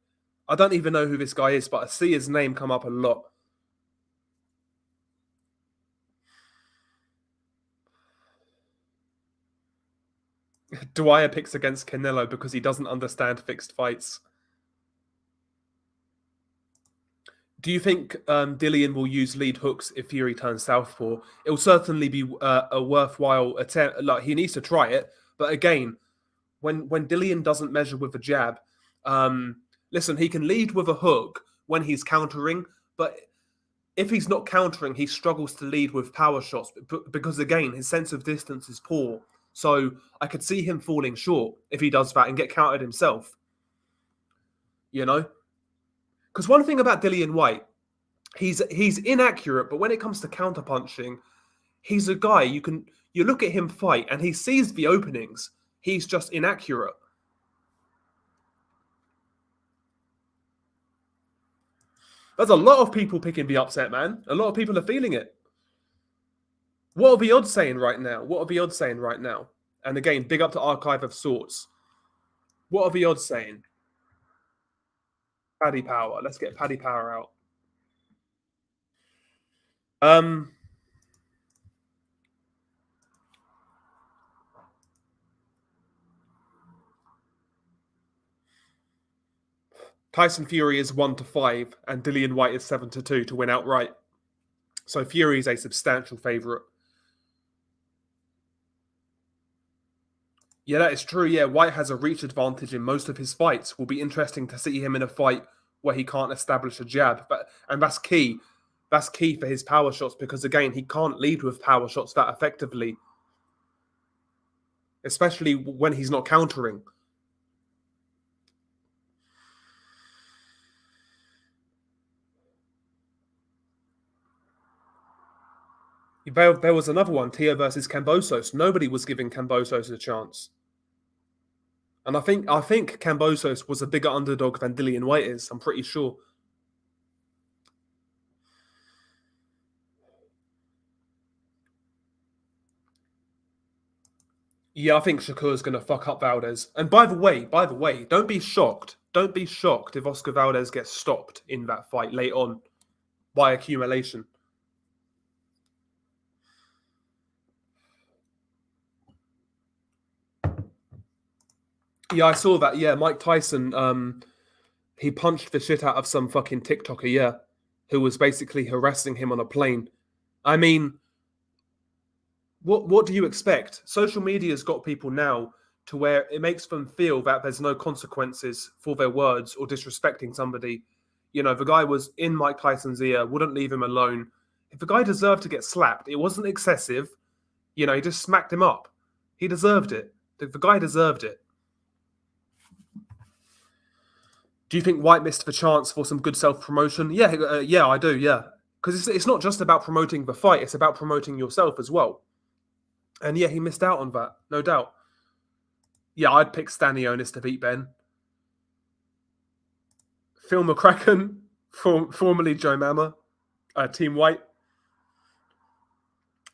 I don't even know who this guy is, but I see his name come up a lot. Dwyer picks against Canelo because he doesn't understand fixed fights. Do you think Dillian will use lead hooks if Fury turns southpaw? It will certainly be a worthwhile attempt. Like, he needs to try it, but again, when Dillian doesn't measure with a jab, listen, he can lead with a hook when he's countering, but if he's not countering, he struggles to lead with power shots because again, his sense of distance is poor. So I could see him falling short if he does that and get countered himself. You know? Because one thing about Dillian Whyte, he's inaccurate, but when it comes to counterpunching, he's a guy you look at him fight and he sees the openings. He's just inaccurate. There's a lot of people picking the upset, man. A lot of people are feeling it. What are the odds saying right now? And again, big up to Archive of Sorts. What are the odds saying? Paddy Power. Let's get Paddy Power out. Tyson Fury is 1-5, and Dillian Whyte is 7-2 to win outright. So Fury is a substantial favourite. Yeah, that is true. Yeah, Whyte has a reach advantage in most of his fights. Will be interesting to see him in a fight where he can't establish a jab, and that's key. That's key for his power shots because again, he can't lead with power shots that effectively, especially when he's not countering. There was another one, Tia versus Kambosos. Nobody was giving Kambosos a chance. And I think Kambosos was a bigger underdog than Dillian Whyte is. I'm pretty sure. Yeah, I think Shakur's going to fuck up Valdez. And by the way, don't be shocked. Don't be shocked if Oscar Valdez gets stopped in that fight late on by accumulation. Yeah, I saw that. Yeah, Mike Tyson, he punched the shit out of some fucking TikToker, yeah, who was basically harassing him on a plane. I mean, what do you expect? Social media's got people now to where it makes them feel that there's no consequences for their words or disrespecting somebody. You know, the guy was in Mike Tyson's ear, wouldn't leave him alone. If the guy deserved to get slapped, it wasn't excessive. You know, he just smacked him up. He deserved it. The guy deserved it. Do you think Whyte missed the chance for some good self-promotion? Yeah, I do, yeah. Because it's not just about promoting the fight, it's about promoting yourself as well. And yeah, he missed out on that, no doubt. Yeah, I'd pick Stanionis to beat Ben. Phil McCracken, formerly Joe Mama, Team Whyte.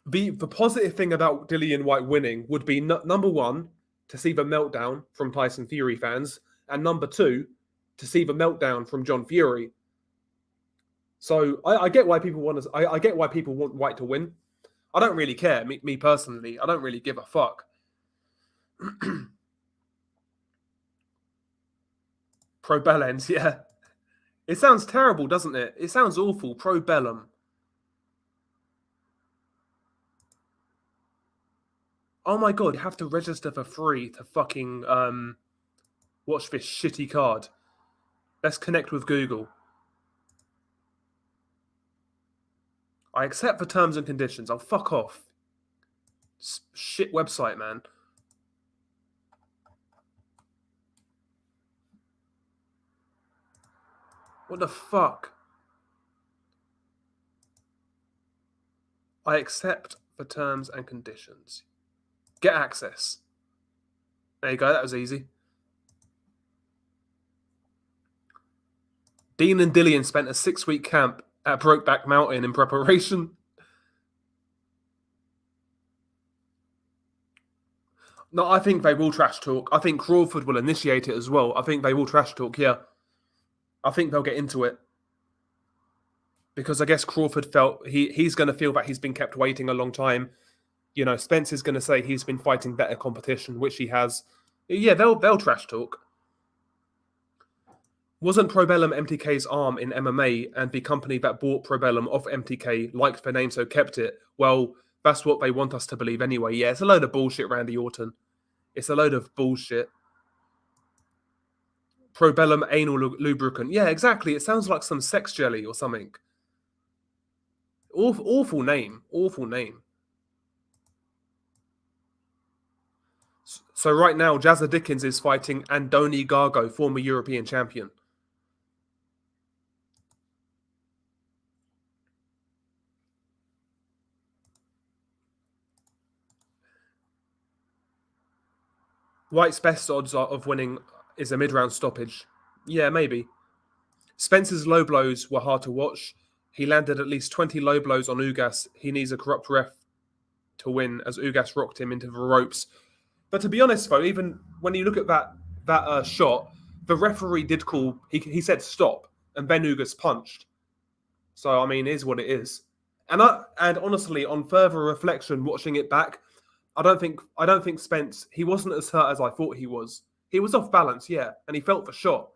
The positive thing about Dillian Whyte winning would be number one, to see the meltdown from Tyson Fury fans, and number two, to see the meltdown from John Fury. So I get why people want to. I get why people want Whyte to win. I don't really care. Me personally, I don't really give a fuck. Probellens, yeah. It sounds terrible, doesn't it? It sounds awful. Probellum. Oh my god, you have to register for free to fucking watch this shitty card. Let's connect with Google. I accept the terms and conditions. I'll fuck off. Shit website, man. What the fuck? I accept the terms and conditions. Get access. There you go, that was easy. Dean and Dillian spent a 6-week camp at Brokeback Mountain in preparation. No, I think they will trash talk. I think Crawford will initiate it as well. I think they will trash talk, yeah. I think they'll get into it. Because I guess Crawford felt he's going to feel that he's been kept waiting a long time. You know, Spence is going to say he's been fighting better competition, which he has. Yeah, they'll trash talk. Wasn't Probellum MTK's arm in MMA, and the company that bought Probellum off MTK liked the name so kept it? Well, that's what they want us to believe anyway. Yeah, it's a load of bullshit, Randy Orton. It's a load of bullshit. Probellum anal lubricant. Yeah, exactly. It sounds like some sex jelly or something. Awful name. Awful name. So right now, Jazza Dickens is fighting Andoni Gargo, former European champion. Whyte's best odds of winning is a mid-round stoppage. Yeah, maybe. Spence's low blows were hard to watch. He landed at least 20 low blows on Ugas. He needs a corrupt ref to win, as Ugas rocked him into the ropes. But to be honest, though, even when you look at that shot, the referee did call. He said stop, and then Ugas punched. So I mean, it is what it is. And honestly, on further reflection, watching it back, I don't think Spence. He wasn't as hurt as I thought he was. He was off balance, yeah, and he felt the shot,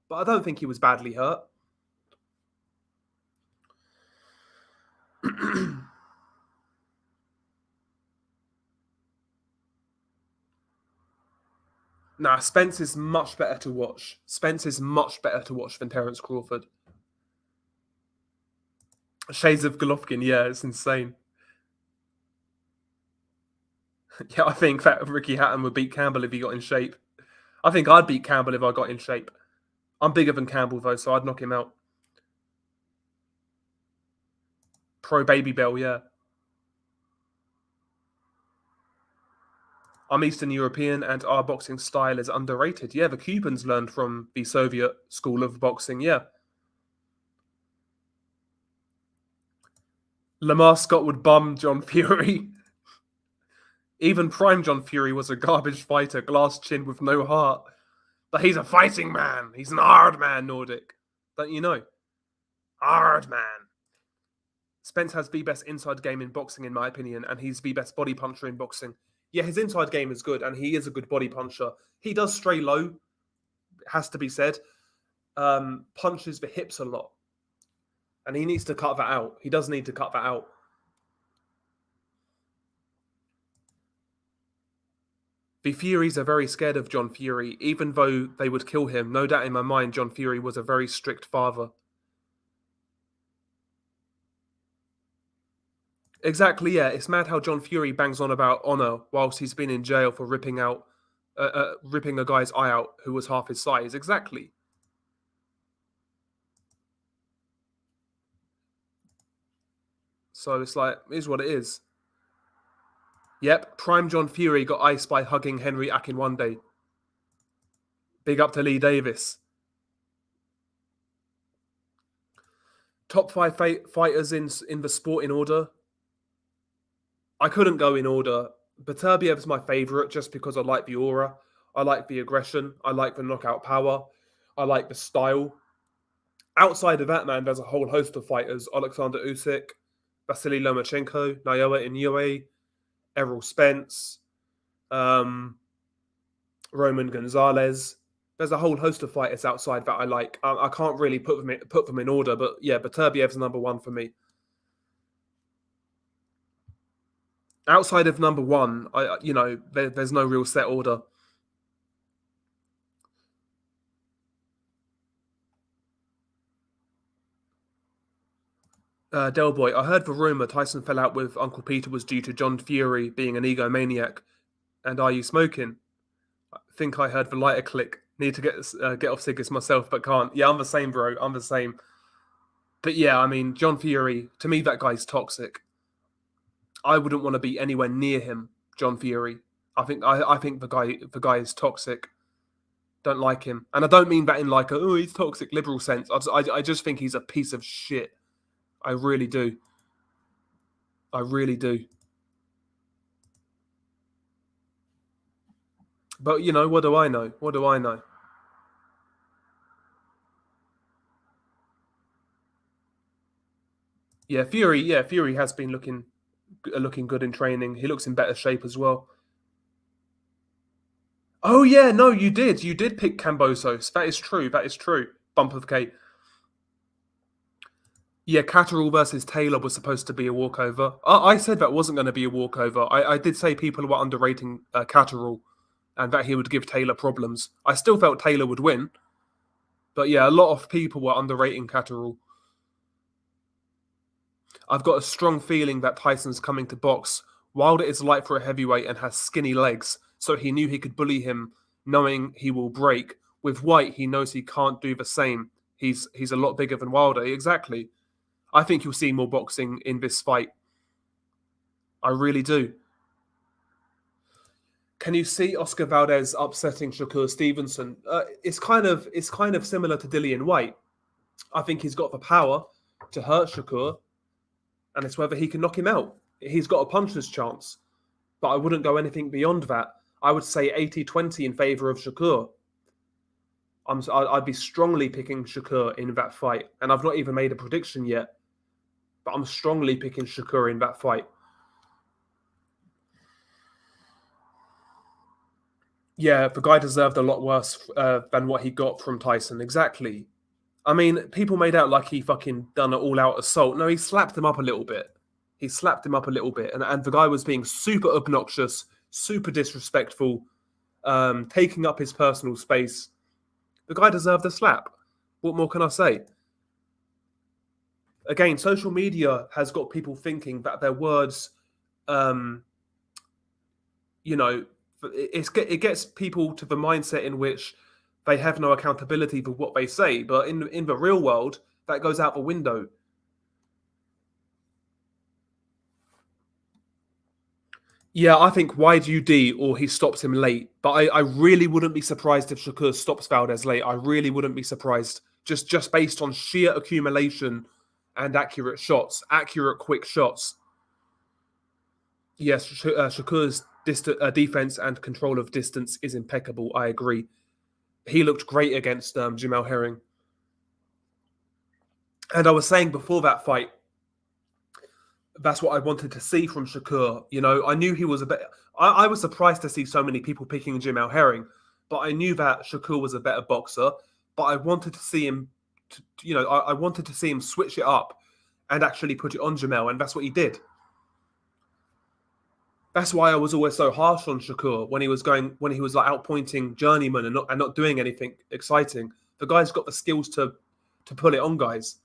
but I don't think he was badly hurt. Nah, Spence is much better to watch. Spence is much better to watch than Terence Crawford. Shades of Golovkin, yeah, it's insane. Yeah, I think that Ricky Hatton would beat Campbell if he got in shape. I think I'd beat Campbell if I got in shape. I'm bigger than Campbell, though, so I'd knock him out. Pro Baby Bell, yeah. I'm Eastern European and our boxing style is underrated. Yeah, the Cubans learned from the Soviet school of boxing, yeah. Lamar Scott would bum John Fury. Even prime John Fury was a garbage fighter, glass chin with no heart. But he's a fighting man. He's an hard man, Nordic. Don't you know? Hard man. Spence has the best inside game in boxing, in my opinion, and he's the best body puncher in boxing. Yeah, his inside game is good, and he is a good body puncher. He does stray low, has to be said. Punches the hips a lot. And he needs to cut that out. He does need to cut that out. The Furies are very scared of John Fury, even though they would kill him. No doubt in my mind, John Fury was a very strict father. Exactly, yeah. It's mad how John Fury bangs on about honour whilst he's been in jail for ripping a guy's eye out who was half his size. Exactly. So it's like, it is what it is. Yep, prime John Fury got iced by hugging Henry Akinwande. Big up to Lee Davis. Top 5 fighters in the sport in order. I couldn't go in order. Beterbiev's my favourite just because I like the aura. I like the aggression. I like the knockout power. I like the style. Outside of that, man, there's a whole host of fighters. Alexander Usyk, Vasily Lomachenko, Naoya Inoue, Errol Spence, Roman Gonzalez. There's a whole host of fighters outside that I like. I can't really put them in order, but yeah, Beterbiev's number one for me. Outside of number one, there's no real set order. Del Boy, I heard the rumor Tyson fell out with Uncle Peter was due to John Fury being an egomaniac. And are you smoking? I think I heard the lighter click. Need to get off cigarettes myself, but can't. Yeah, I'm the same, bro. I'm the same. But yeah, I mean, John Fury, to me, that guy's toxic. I wouldn't want to be anywhere near him, John Fury. I think the guy is toxic. Don't like him, and I don't mean that in like a oh he's toxic liberal sense. I just think he's a piece of shit. I really do. I really do. But you know, what do I know? What do I know? Yeah, Fury. Yeah, Fury has been looking good in training. He looks in better shape as well. Oh yeah, no, you did. You did pick Cambosos. That is true. That is true. Bump of K. Yeah, Catterall versus Taylor was supposed to be a walkover. I said that wasn't going to be a walkover. I did say people were underrating Catterall and that he would give Taylor problems. I still felt Taylor would win. But yeah, a lot of people were underrating Catterall. I've got a strong feeling that Tyson's coming to box. Wilder is light for a heavyweight and has skinny legs, so he knew he could bully him, knowing he will break. With Whyte, he knows he can't do the same. He's a lot bigger than Wilder. Exactly. I think you'll see more boxing in this fight. I really do. Can you see Oscar Valdez upsetting Shakur Stevenson? It's kind of similar to Dillian Whyte. I think he's got the power to hurt Shakur, and it's whether he can knock him out. He's got a puncher's chance, but I wouldn't go anything beyond that. I would say 80-20 in favour of Shakur. I'd be strongly picking Shakur in that fight, and I've not even made a prediction yet, but I'm strongly picking Shakur in that fight. Yeah, the guy deserved a lot worse than what he got from Tyson. Exactly. I mean, people made out like he fucking done an all-out assault. No, he slapped him up a little bit. He slapped him up a little bit, and the guy was being super obnoxious, super disrespectful, taking up his personal space. The guy deserved a slap. What more can I say? Again, social media has got people thinking that their words, um, you know, it gets people to the mindset in which they have no accountability for what they say. But in the real world, that goes out the window. Yeah, I think YUD or he stops him late. But I really wouldn't be surprised if Shakur stops Valdez late. I really wouldn't be surprised. Just based on sheer accumulation and accurate shots, accurate quick shots. Yes, Shakur's defense and control of distance is impeccable. I agree. He looked great against Jamel Herring. And I was saying before that fight, that's what I wanted to see from Shakur. You know, I knew he was a bit. I was surprised to see so many people picking Jamel Herring, but I knew that Shakur was a better boxer. But I wanted to see him, I wanted to see him switch it up and actually put it on Jamel, and that's what he did. That's why I was always so harsh on Shakur when he was like outpointing journeyman and not doing anything exciting. The guy's got the skills to pull it on guys.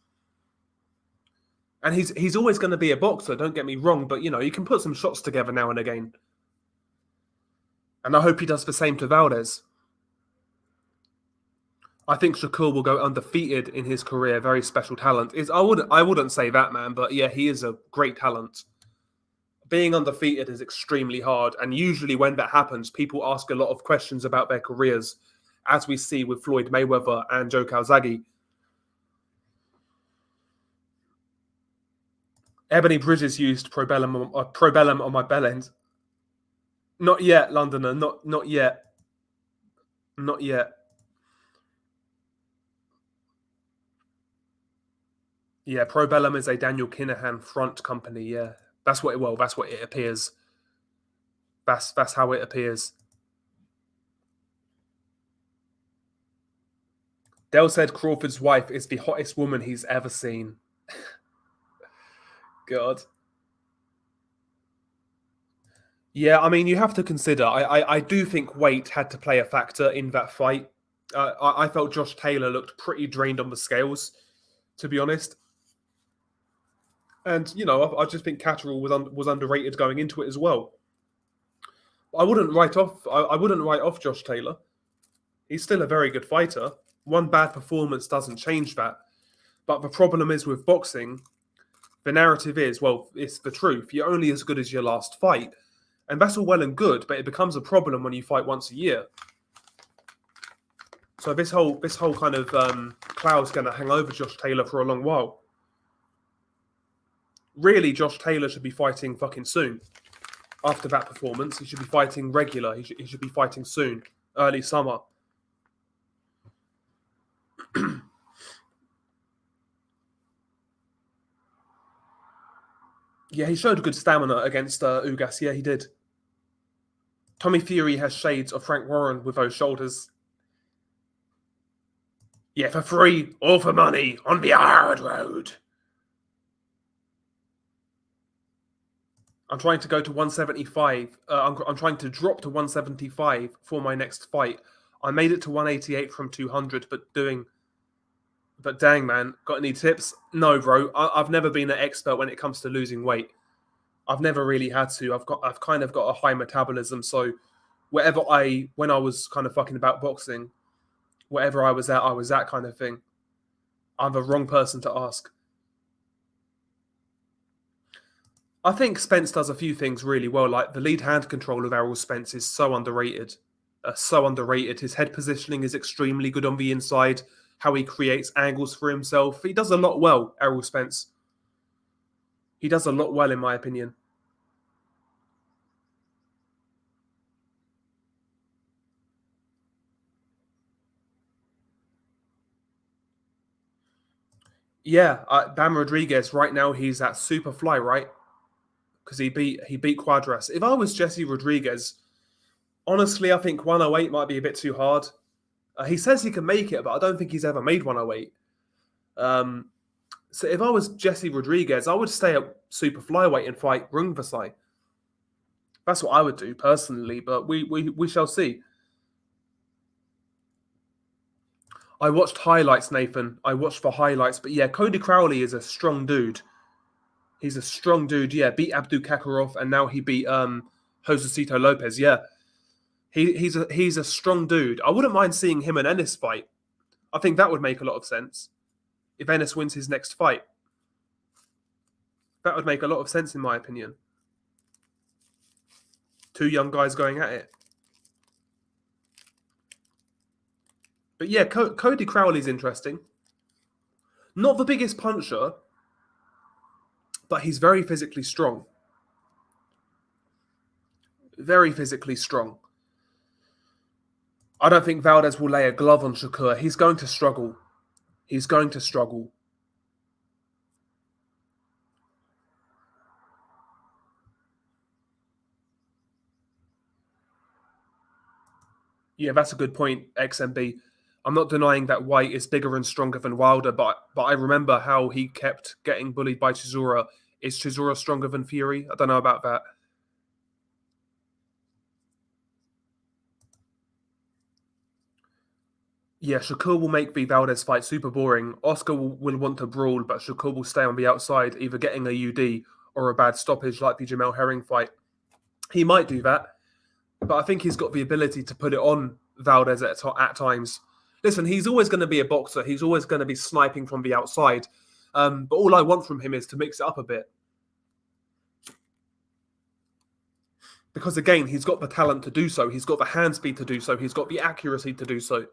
And he's always going to be a boxer, don't get me wrong, but he can put some shots together now and again. And I hope he does the same to Valdez. I think Shakur will go undefeated in his career. Very special talent. I wouldn't say that, man, but yeah, he is a great talent. Being undefeated is extremely hard, and usually when that happens, people ask a lot of questions about their careers, as we see with Floyd Mayweather and Joe Calzaghe. Ebony Bridges used Probellum on my bell end. Not yet, Londoner. Not yet. Not yet. Yeah, Probellum is a Daniel Kinahan front company. Yeah, that's what it appears. That's how it appears. Dell said Crawford's wife is the hottest woman he's ever seen. God. Yeah, I mean, you have to consider. I do think weight had to play a factor in that fight. I felt Josh Taylor looked pretty drained on the scales, to be honest. And I just think Catterall was underrated going into it as well. I wouldn't write off. I wouldn't write off Josh Taylor. He's still a very good fighter. One bad performance doesn't change that. But the problem is with boxing, the narrative is, well, it's the truth. You're only as good as your last fight. And that's all well and good, but it becomes a problem when you fight once a year. So this whole kind of cloud's going to hang over Josh Taylor for a long while. Really, Josh Taylor should be fighting fucking soon. After that performance, he should be fighting regular. He should be fighting soon, early summer. Yeah, he showed good stamina against Ugas. Yeah, he did. Tommy Fury has shades of Frank Warren with those shoulders. Yeah, for free or for money on the hard road. I'm trying to go to 175. I'm trying to drop to 175 for my next fight. I made it to 188 from 200, but dang, man, got any tips? No, bro. I've never been an expert when it comes to losing weight. I've never really had to. I've kind of got a high metabolism, so when I was kind of fucking about boxing, wherever I was at kind of thing. I'm the wrong person to ask. I think Spence does a few things really well. Like the lead hand control of Errol Spence is so underrated. His head positioning is extremely good on the inside. How he creates angles for himself. He does a lot well, Errol Spence. He does a lot well, in my opinion. Yeah, Bam Rodriguez, right now, he's at Superfly, right? Because he beat Quadras. If I was Jesse Rodriguez, honestly, I think 108 might be a bit too hard. He says he can make it, but I don't think he's ever made 108. So if I was Jesse Rodriguez, I would stay at super flyweight and fight Rungvisai. That's what I would do personally, but we shall see. I watched highlights, Nathan. I watched the highlights, but yeah, Cody Crowley is a strong dude. He's a strong dude. Yeah, beat Abdul Kakarov, and now he beat Josecito Lopez. Yeah, he's a strong dude. I wouldn't mind seeing him and Ennis fight. I think that would make a lot of sense if Ennis wins his next fight. That would make a lot of sense in my opinion. Two young guys going at it. But yeah, Cody Crowley's interesting. Not the biggest puncher, but he's very physically strong. Very physically strong. I don't think Valdez will lay a glove on Shakur. He's going to struggle. He's going to struggle. Yeah, that's a good point, XMB. I'm not denying that Whyte is bigger and stronger than Wilder, but I remember how he kept getting bullied by Chisora. Is Chisora stronger than Fury? I don't know about that. Yeah, Shakur will make the Valdez fight super boring. Oscar will want to brawl, but Shakur will stay on the outside, either getting a UD or a bad stoppage like the Jamel Herring fight. He might do that, but I think he's got the ability to put it on Valdez at times. Listen, he's always going to be a boxer. He's always going to be sniping from the outside. But all I want from him is to mix it up a bit. Because again, he's got the talent to do so. He's got the hand speed to do so. He's got the accuracy to do so.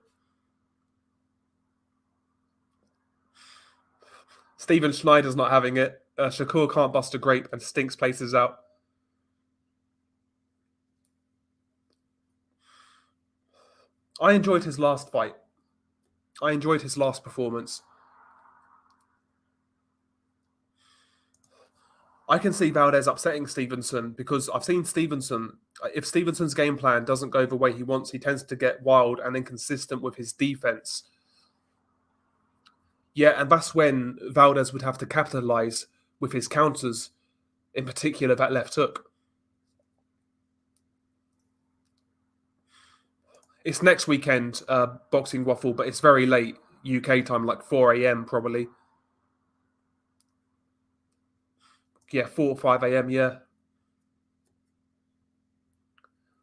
Steven Schneider's not having it. Shakur can't bust a grape and stinks places out. I enjoyed his last fight. I enjoyed his last performance. I can see Valdez upsetting Stevenson because I've seen Stevenson. If Stevenson's game plan doesn't go the way he wants, he tends to get wild and inconsistent with his defense. Yeah, and that's when Valdez would have to capitalize with his counters, in particular that left hook. It's next weekend, Boxing Waffle, but it's very late UK time, like 4 a.m. probably. Yeah, 4 or 5 a.m., yeah.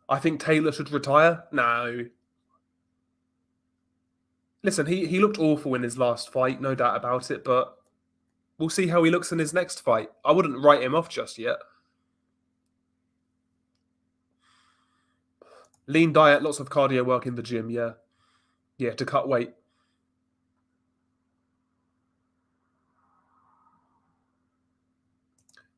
I think Taylor should retire. No. Listen, he looked awful in his last fight, no doubt about it, but we'll see how he looks in his next fight. I wouldn't write him off just yet. Lean diet, lots of cardio work in the gym, yeah. Yeah, to cut weight.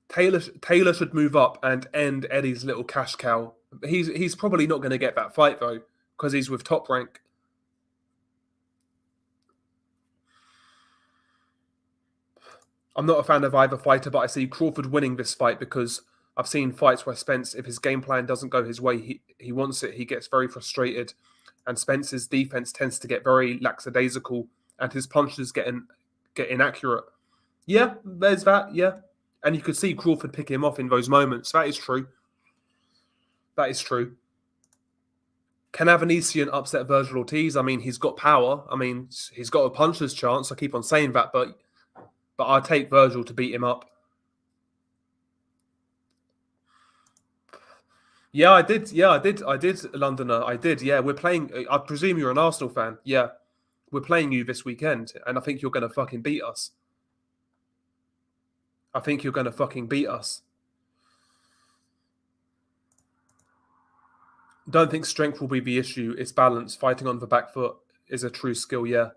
Taylor should move up and end Eddie's little cash cow. He's probably not going to get that fight though, because he's with Top Rank. I'm not a fan of either fighter, but I see Crawford winning this fight because I've seen fights where Spence, if his game plan doesn't go his way, he wants it, he gets very frustrated, and Spence's defense tends to get very lackadaisical, and his punches get inaccurate. Yeah, there's that. Yeah, and you could see Crawford pick him off in those moments. That is true. That is true. Can Avanesian upset Virgil Ortiz? I mean, he's got power. I mean, he's got a puncher's chance. I keep on saying that, but I take Virgil to beat him up. Yeah, I did. Yeah, I did, Londoner. I did. Yeah, we're playing. I presume you're an Arsenal fan. Yeah, we're playing you this weekend, and I think you're going to fucking beat us. I think you're going to fucking beat us. Don't think strength will be the issue. It's balance. Fighting on the back foot is a true skill. Yeah.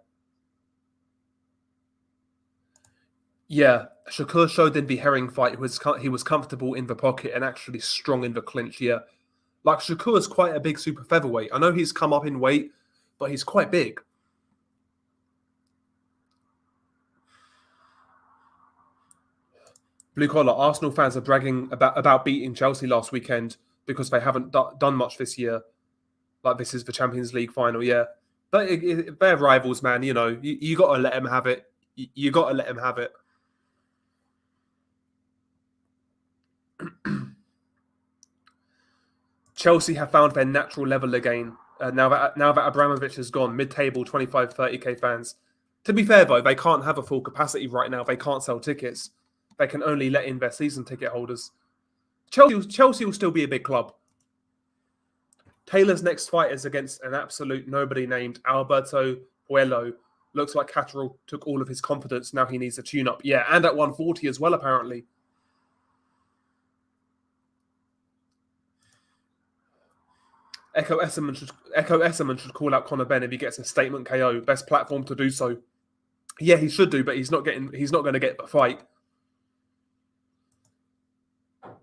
Yeah, Shakur showed in the Herring fight he was comfortable in the pocket and actually strong in the clinch. Yeah, like Shakur is quite a big super featherweight. I know he's come up in weight, but he's quite big. Blue collar Arsenal fans are bragging about beating Chelsea last weekend because they haven't done much this year. Like this is the Champions League final, yeah. But they're rivals, man. You know, you got to let them have it. You got to let them have it. Chelsea have found their natural level again. Now that Abramovich has gone, mid-table 25, 30k fans. To be fair though, they can't have a full capacity right now. They can't sell tickets. They can only let in their season ticket holders. Chelsea will still be a big club. Taylor's next fight is against an absolute nobody named Alberto Puello. Looks like Catterall took all of his confidence. Now he needs a tune-up. Yeah, and at 140 as well, apparently. Echo Esserman should call out Conor Benn if he gets a statement KO. Best platform to do so. Yeah, he should do, but he's not going to get the fight.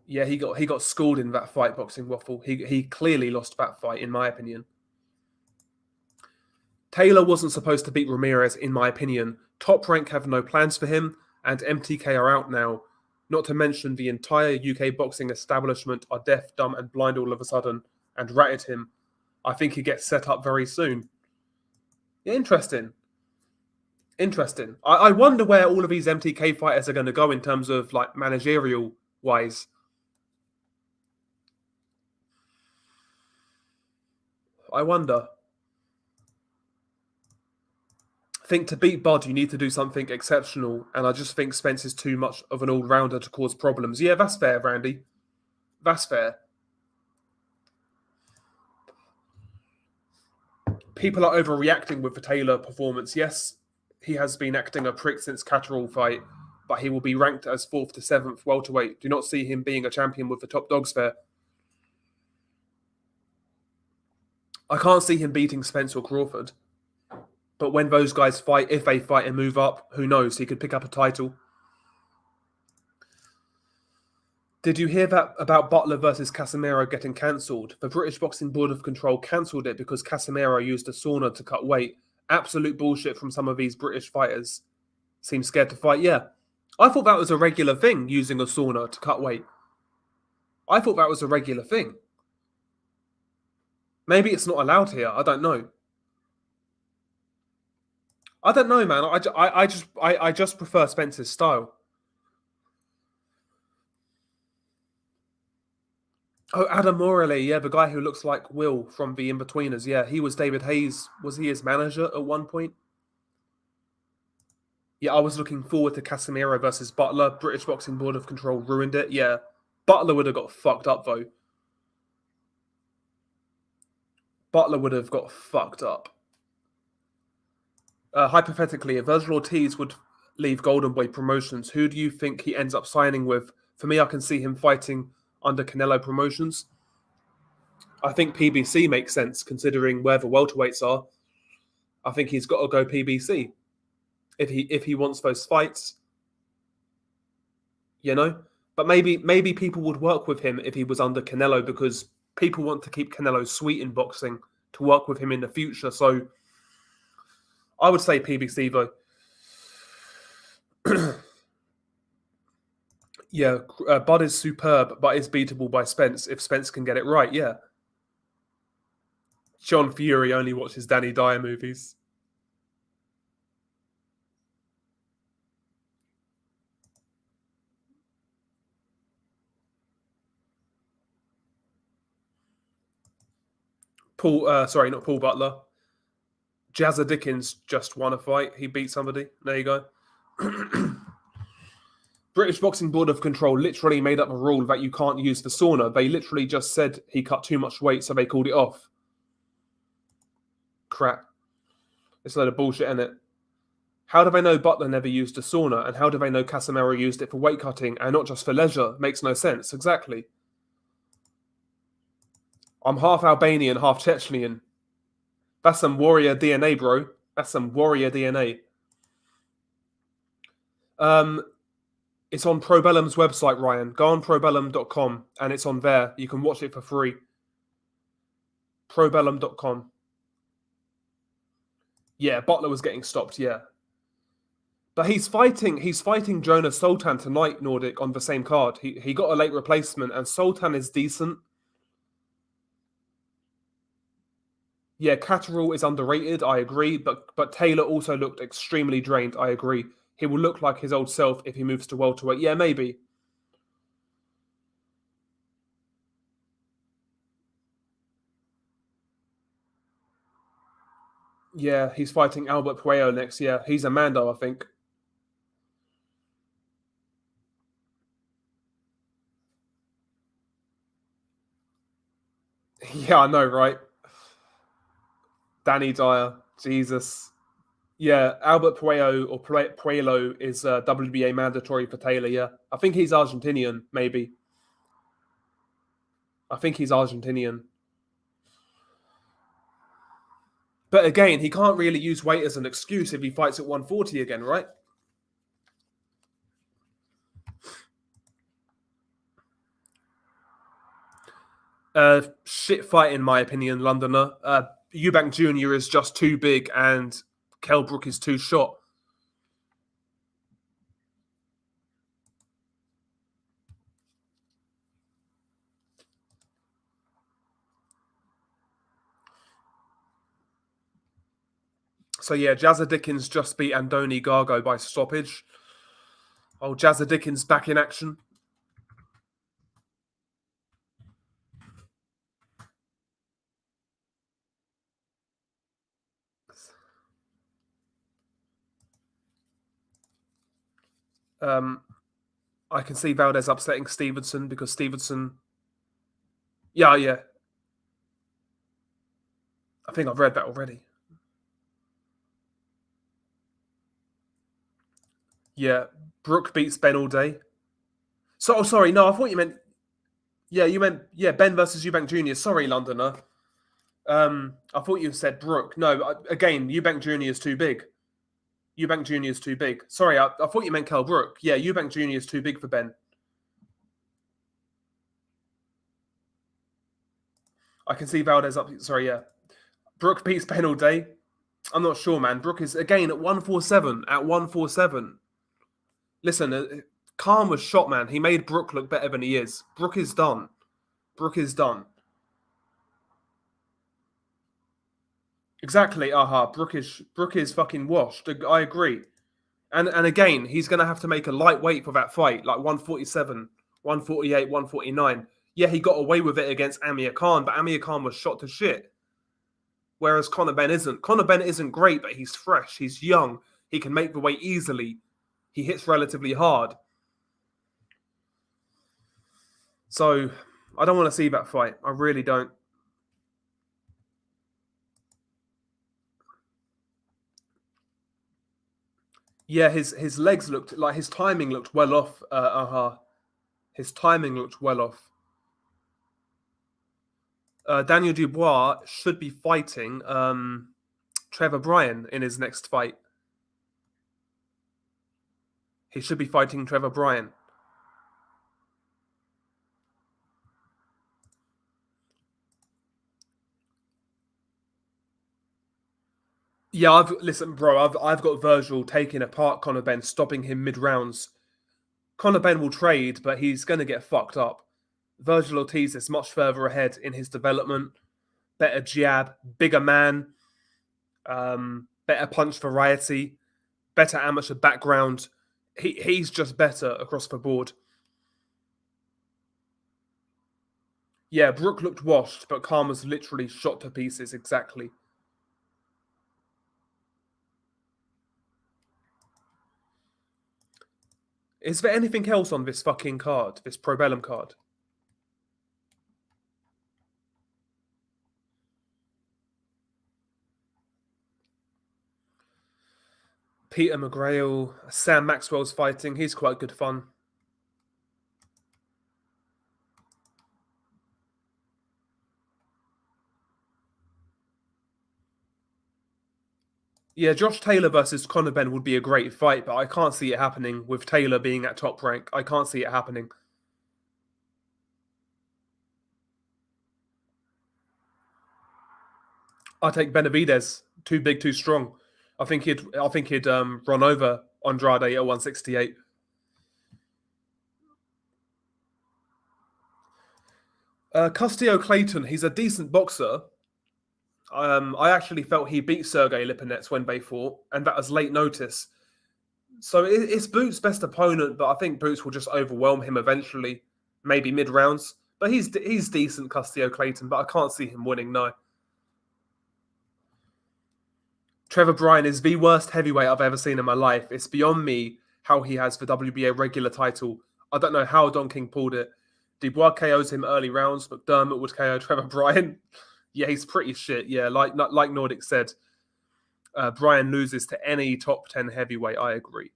Yeah, he got schooled in that fight, Boxing Waffle. He clearly lost that fight, in my opinion. Taylor wasn't supposed to beat Ramirez, in my opinion. Top Rank have no plans for him, and MTK are out now. Not to mention the entire UK boxing establishment are deaf, dumb, and blind all of a sudden, and ratted him. I think he gets set up very soon. Yeah, interesting. Interesting. I wonder where all of these MTK fighters are going to go in terms of like managerial wise. I wonder. I think to beat Bud, you need to do something exceptional, and I just think Spence is too much of an all-rounder to cause problems. Yeah, that's fair, Randy. That's fair. People are overreacting with the Taylor performance. Yes, he has been acting a prick since Catterall fight, but he will be ranked as 4th to 7th welterweight. Do not see him being a champion with the top dogs there. I can't see him beating Spence or Crawford. But when those guys fight, if they fight and move up, who knows? He could pick up a title. Did you hear that about Butler versus Casemiro getting cancelled? The British Boxing Board of Control cancelled it because Casemiro used a sauna to cut weight. Absolute bullshit from some of these British fighters. Seem scared to fight. Yeah. I thought that was a regular thing, using a sauna to cut weight. I thought that was a regular thing. Maybe it's not allowed here. I don't know. I don't know, man. I just prefer Spencer's style. Oh, Adam Morley, yeah, the guy who looks like Will from The Inbetweeners. Yeah, he was David Hayes. Was he his manager at one point? Yeah, I was looking forward to Casemiro versus Butler. British Boxing Board of Control ruined it. Yeah, Butler would have got fucked up though. Butler would have got fucked up. Hypothetically, if Virgil Ortiz would leave Golden Boy Promotions, who do you think he ends up signing with? For me, I can see him fighting under Canelo Promotions. I think PBC makes sense considering where the welterweights are. I think he's got to go PBC if he wants those fights, you know. But maybe people would work with him if he was under Canelo because people want to keep Canelo sweet in boxing to work with him in the future. So I would say PBC though. Yeah, Bud is superb, but is beatable by Spence if Spence can get it right. Yeah. John Fury only watches Danny Dyer movies. Sorry, not Paul Butler. Jazza Dickens just won a fight. He beat somebody. There you go. British Boxing Board of Control literally made up a rule that you can't use the sauna. They literally just said he cut too much weight, so they called it off. Crap. It's a load of bullshit, isn't it? How do they know Butler never used a sauna? And how do they know Casemiro used it for weight cutting and not just for leisure? Makes no sense. Exactly. I'm half Albanian, half Chechnyan. That's some warrior DNA, bro. That's some warrior DNA. It's on Probellum's website, Ryan. Go on probellum.com and it's on there. You can watch it for free. Probellum.com. Yeah, Butler was getting stopped, yeah. But he's fighting Jonas Sultan tonight, Nordic, on the same card. He got a late replacement and Sultan is decent. Yeah, Catterall is underrated, I agree, but Taylor also looked extremely drained, I agree. He will look like his old self if he moves to welterweight. Yeah, maybe. Yeah, he's fighting Albert Puello next year. He's a Mando, I think. Yeah, I know, right? Danny Dyer, Jesus. Yeah, Albert Puello or Puello is WBA mandatory for Taylor, yeah. I think he's Argentinian, maybe. I think he's Argentinian. But again, he can't really use weight as an excuse if he fights at 140 again, right? Shit fight, in my opinion, Londoner. Eubank Jr. is just too big and Kell Brook is too short. So yeah, Jazza Dickens just beat Andoni Gargo by stoppage. Oh, Jazza Dickens back in action. I can see Valdez upsetting Stevenson because Stevenson. Yeah. I think I've read that already. Yeah, Brooke beats Ben all day. So, oh, sorry, no, I thought you meant. Yeah, you meant Ben versus Eubank Jr. Sorry, Londoner. I thought you said Brooke. No, again, Eubank Jr. is too big. Eubank Jr. is too big. Sorry, I thought you meant Kell Brook. Yeah, Eubank Jr. is too big for Ben. I can see Valdez up. Sorry, yeah. Brooke beats Ben all day. I'm not sure, man. Brooke is again at 147. At 147. Listen, Khan was shot, man. He made Brooke look better than he is. Brooke is done. Brooke is done. Exactly. Brooke is fucking washed. I agree. And again, he's going to have to make a lightweight for that fight, like 147, 148, 149. Yeah, he got away with it against Amir Khan, but Amir Khan was shot to shit. Whereas Conor Benn isn't. Conor Benn isn't great, but he's fresh. He's young. He can make the weight easily. He hits relatively hard. So I don't want to see that fight. I really don't. Yeah, his legs looked like his timing looked well off. His timing looked well off. Daniel Dubois should be fighting Trevor Bryan in his next fight. He should be fighting Trevor Bryan. Yeah, listen, bro. I've got Virgil taking apart Conor Benn, stopping him mid rounds. Conor Benn will trade, but he's going to get fucked up. Virgil Ortiz is much further ahead in his development. Better jab, bigger man, better punch variety, better amateur background. He's just better across the board. Yeah, Brook looked washed, but Karma's literally shot to pieces exactly. Is there anything else on this fucking card, this Probellum card? Peter McGrail, Sam Maxwell's fighting. He's quite good fun. Yeah, Josh Taylor versus Conor Benn would be a great fight, but I can't see it happening with Taylor being at top rank. I can't see it happening. I take Benavidez. Too big, too strong. I think he'd run over Andrade at 168. Castillo Clayton, he's a decent boxer. I actually felt he beat Sergey Lipinets when they fought, and that was late notice. So it's Boots' best opponent, but I think Boots will just overwhelm him eventually, maybe mid rounds. But he's decent, Castillo Clayton, but I can't see him winning. No. Trevor Bryan is the worst heavyweight I've ever seen in my life. It's beyond me how he has the WBA regular title. I don't know how Don King pulled it. Dubois KOs him early rounds. McDermott would KO Trevor Bryan. Yeah, he's pretty shit. Yeah, like Nordic said, Bryan loses to any top 10 heavyweight. I agree,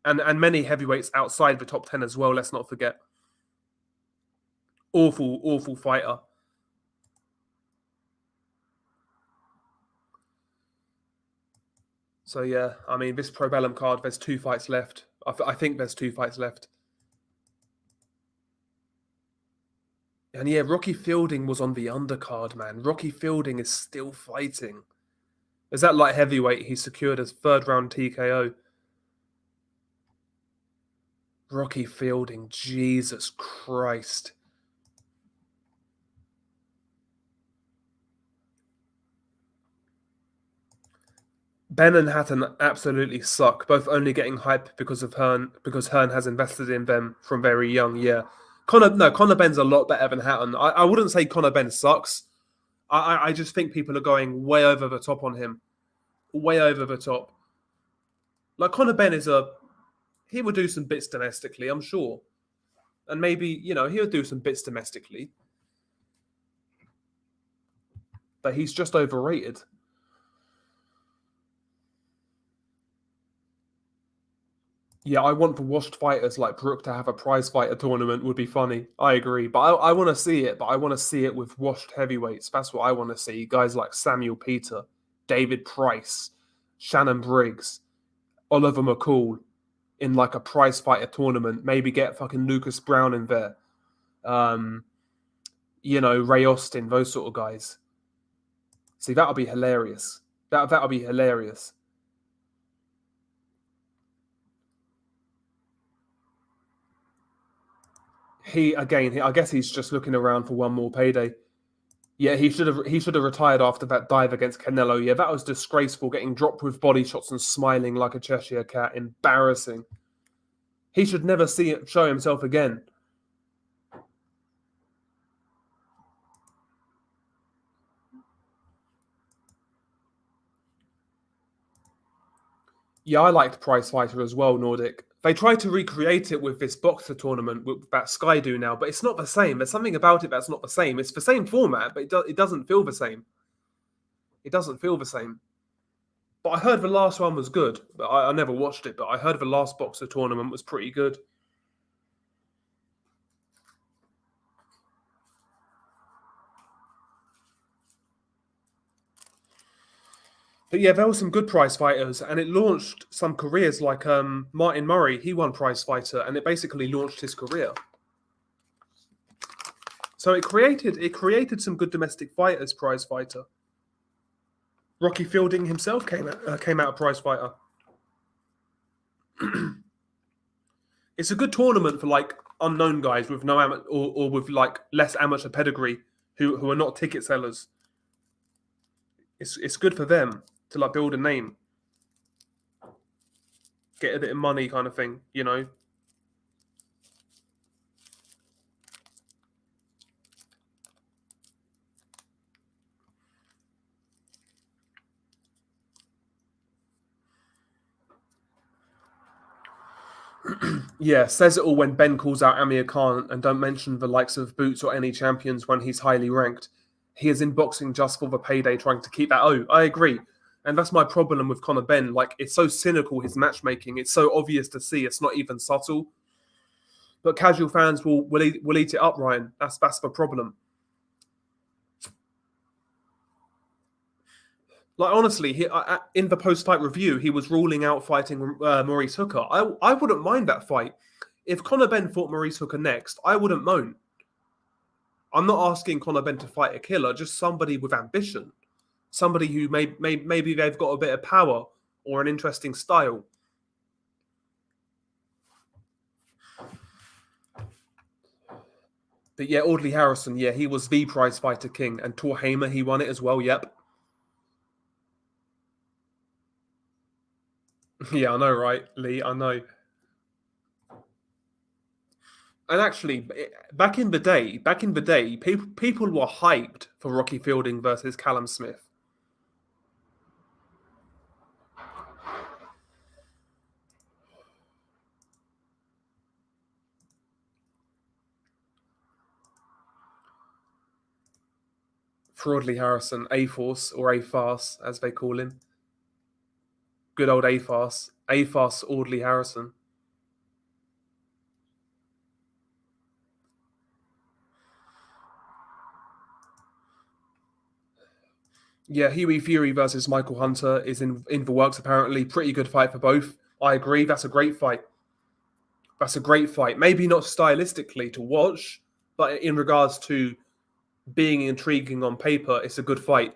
and many heavyweights outside the top 10 as well. Let's not forget. Awful fighter. So yeah, I mean, this Probellum card. There's 2 fights left. I think there's 2 fights left. And yeah, Rocky Fielding was on the undercard, man. Rocky Fielding is still fighting. Is that light heavyweight he secured his 3rd-round TKO? Rocky Fielding, Jesus Christ. Ben and Hatton absolutely suck, both only getting hype because of Hearn, because Hearn has invested in them from very young, yeah. Conor Benn's a lot better than Hatton. I wouldn't say Conor Ben sucks. I just think people are going way over the top on him. Way over the top. Like Conor Ben he would do some bits domestically, I'm sure. And maybe, he'll do some bits domestically. But he's just overrated. Yeah, I want the washed fighters like Brook to have a prize fighter tournament would be funny. I agree. But I want to see it, but I want to see it with washed heavyweights. That's what I want to see. Guys like Samuel Peter, David Price, Shannon Briggs, Oliver McCall in like a prize fighter tournament. Maybe get fucking Lucas Brown in there. Ray Austin, those sort of guys. See, that'll be hilarious. That'll be hilarious. I guess he's just looking around for one more payday. Yeah, he should have retired after that dive against Canelo. Yeah, that was disgraceful, getting dropped with body shots and smiling like a Cheshire cat. Embarrassing. He should never show himself again. Yeah, I liked Prize Fighter as well, Nordic. They tried to recreate it with this boxer tournament that Sky do now, but it's not the same. There's something about it that's not the same. It's the same format, but it doesn't feel the same. It doesn't feel the same. But I heard the last one was good. But I never watched it, but I heard the last boxer tournament was pretty good. But yeah, there were some good prize fighters, and it launched some careers like Martin Murray. He won prize fighter, and it basically launched his career. So it created some good domestic fighters. Prize fighter. Rocky Fielding himself came out a prize fighter. It's a good tournament for like unknown guys with no or with like less amateur pedigree who are not ticket sellers. It's good for them to like build a name, get a bit of money, kind of thing, you know. Yeah, says it all when Ben calls out Amir Khan and don't mention the likes of Boots or any champions when he's highly ranked. He is in boxing just for the payday, trying to keep that. Oh, I agree. And that's my problem with Conor Benn. Like, it's so cynical, his matchmaking. It's so obvious to see. It's not even subtle. But casual fans will eat it up, Ryan. That's the problem. Like, honestly, in the post-fight review, he was ruling out fighting Maurice Hooker. I wouldn't mind that fight. If Conor Benn fought Maurice Hooker next, I wouldn't moan. I'm not asking Conor Benn to fight a killer, just somebody with ambition. Somebody who maybe they've got a bit of power or an interesting style. But yeah, Audley Harrison, yeah, he was the prize fighter king. And Tor Hamer, he won it as well, yep. Yeah, I know, right, Lee? I know. And actually, back in the day, people were hyped for Rocky Fielding versus Callum Smith. For Audley Harrison, A-Force, or A-Farce, as they call him. Good old A-Farce. A-Farce Audley Harrison. Yeah, Huey Fury versus Michael Hunter is in the works apparently. Pretty good fight for both. I agree. That's a great fight. That's a great fight. Maybe not stylistically to watch, but in regards to being intriguing on paper, it's a good fight.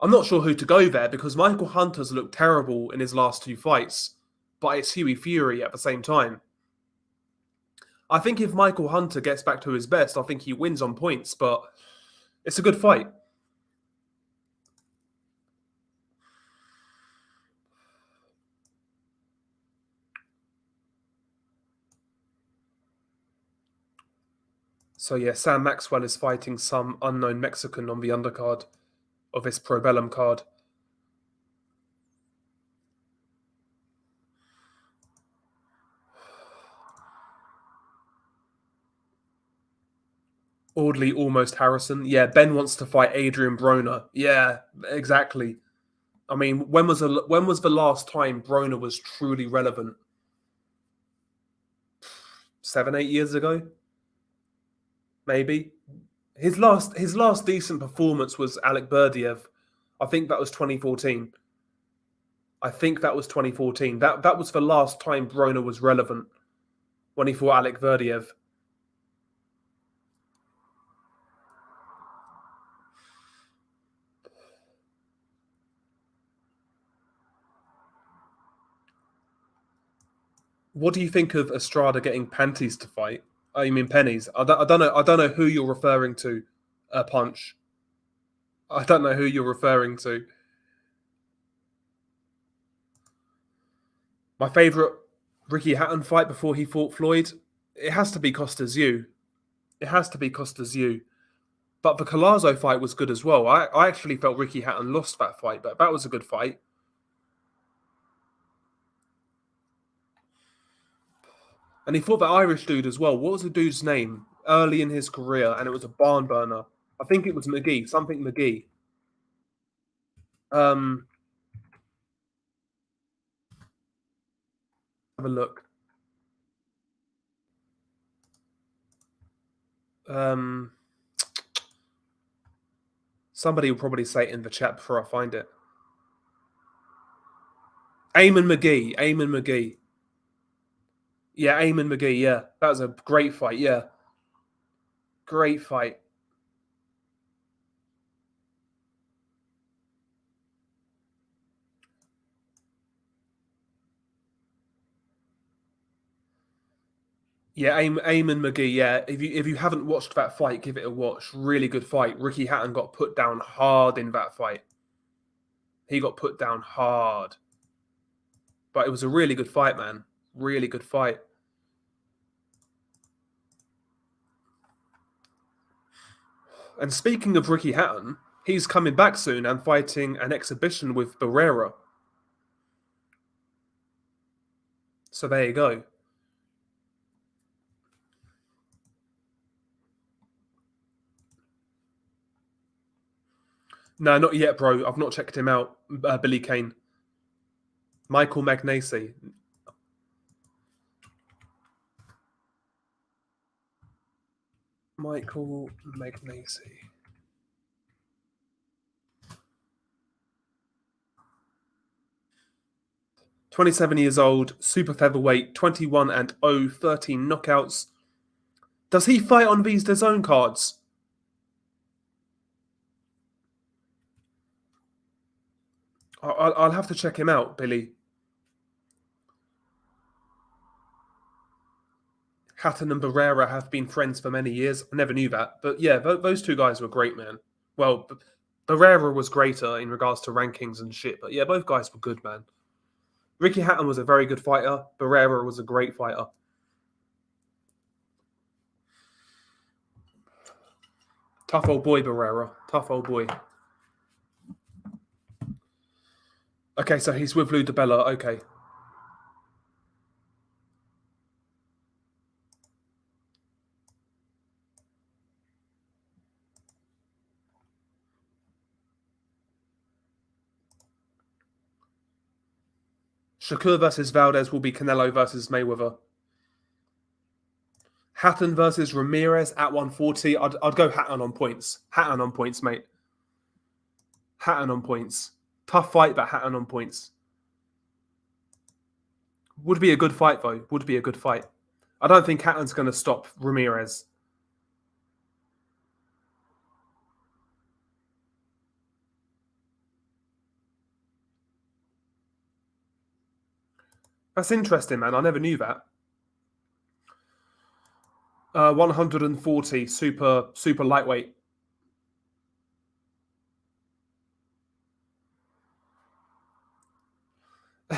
I'm not sure who to go there because Michael Hunter's looked terrible in his last two fights, but it's Huey Fury at the same time. I think if Michael Hunter gets back to his best, I think he wins on points, but it's a good fight. So yeah, Sam Maxwell is fighting some unknown Mexican on the undercard of this Probellum card. Audley almost Harrison. Yeah, Ben wants to fight Adrian Broner. Yeah, exactly. I mean, when was the last time Broner was truly relevant? 7, 8 years ago, maybe. His last decent performance was Alec Berdiev. I think that was 2014. I think that was 2014. That was the last time Broner was relevant when he fought Alec Berdiev. What do you think of Estrada getting panties to fight? Oh, you mean pennies? I don't know. I don't know who you're referring to. Punch. I don't know who you're referring to. My favourite Ricky Hatton fight before he fought Floyd. It has to be Costa Zhu. It has to be Costa Zhu. But the Collazo fight was good as well. I actually felt Ricky Hatton lost that fight, but that was a good fight. And he fought that Irish dude as well. What was the dude's name early in his career? And it was a barn burner. I think it was McGee, something McGee. Um, have a look. Somebody will probably say it in the chat before I find it. Eamon McGee. Eamon McGee. Yeah, Eamon McGee. Yeah, that was a great fight. Yeah, great fight. Yeah, Eamon McGee. Yeah, if you haven't watched that fight, give it a watch. Really good fight. Ricky Hatton got put down hard in that fight. He got put down hard, but it was a really good fight, man. Really good fight. And speaking of Ricky Hatton, he's coming back soon and fighting an exhibition with Barrera. So there you go. No, not yet, bro. I've not checked him out. Billy Kane. Michael Magnesi. Michael Magnesi. 27 years old, super featherweight, 21-0, 13 knockouts. Does he fight on these DAZN cards? I'll have to check him out, Billy. Hatton and Barrera have been friends for many years. I never knew that. But yeah, those two guys were great, man. Well, Barrera was greater in regards to rankings and shit. But yeah, both guys were good, man. Ricky Hatton was a very good fighter. Barrera was a great fighter. Tough old boy, Barrera. Tough old boy. Okay, so he's with Lou DiBella. Okay. Shakur versus Valdez will be Canelo versus Mayweather. Hatton versus Ramirez at 140. I'd go Hatton on points. Hatton on points, mate. Hatton on points. Tough fight, but Hatton on points. Would be a good fight, though. Would be a good fight. I don't think Hatton's going to stop Ramirez. That's interesting, man. I never knew that. 140, super lightweight.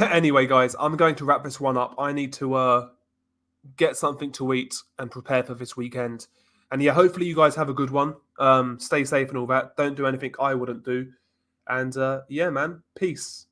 Anyway, guys, I'm going to wrap this one up. I need to get something to eat and prepare for this weekend. And yeah, hopefully you guys have a good one. Stay safe and all that. Don't do anything I wouldn't do. And yeah, man, peace.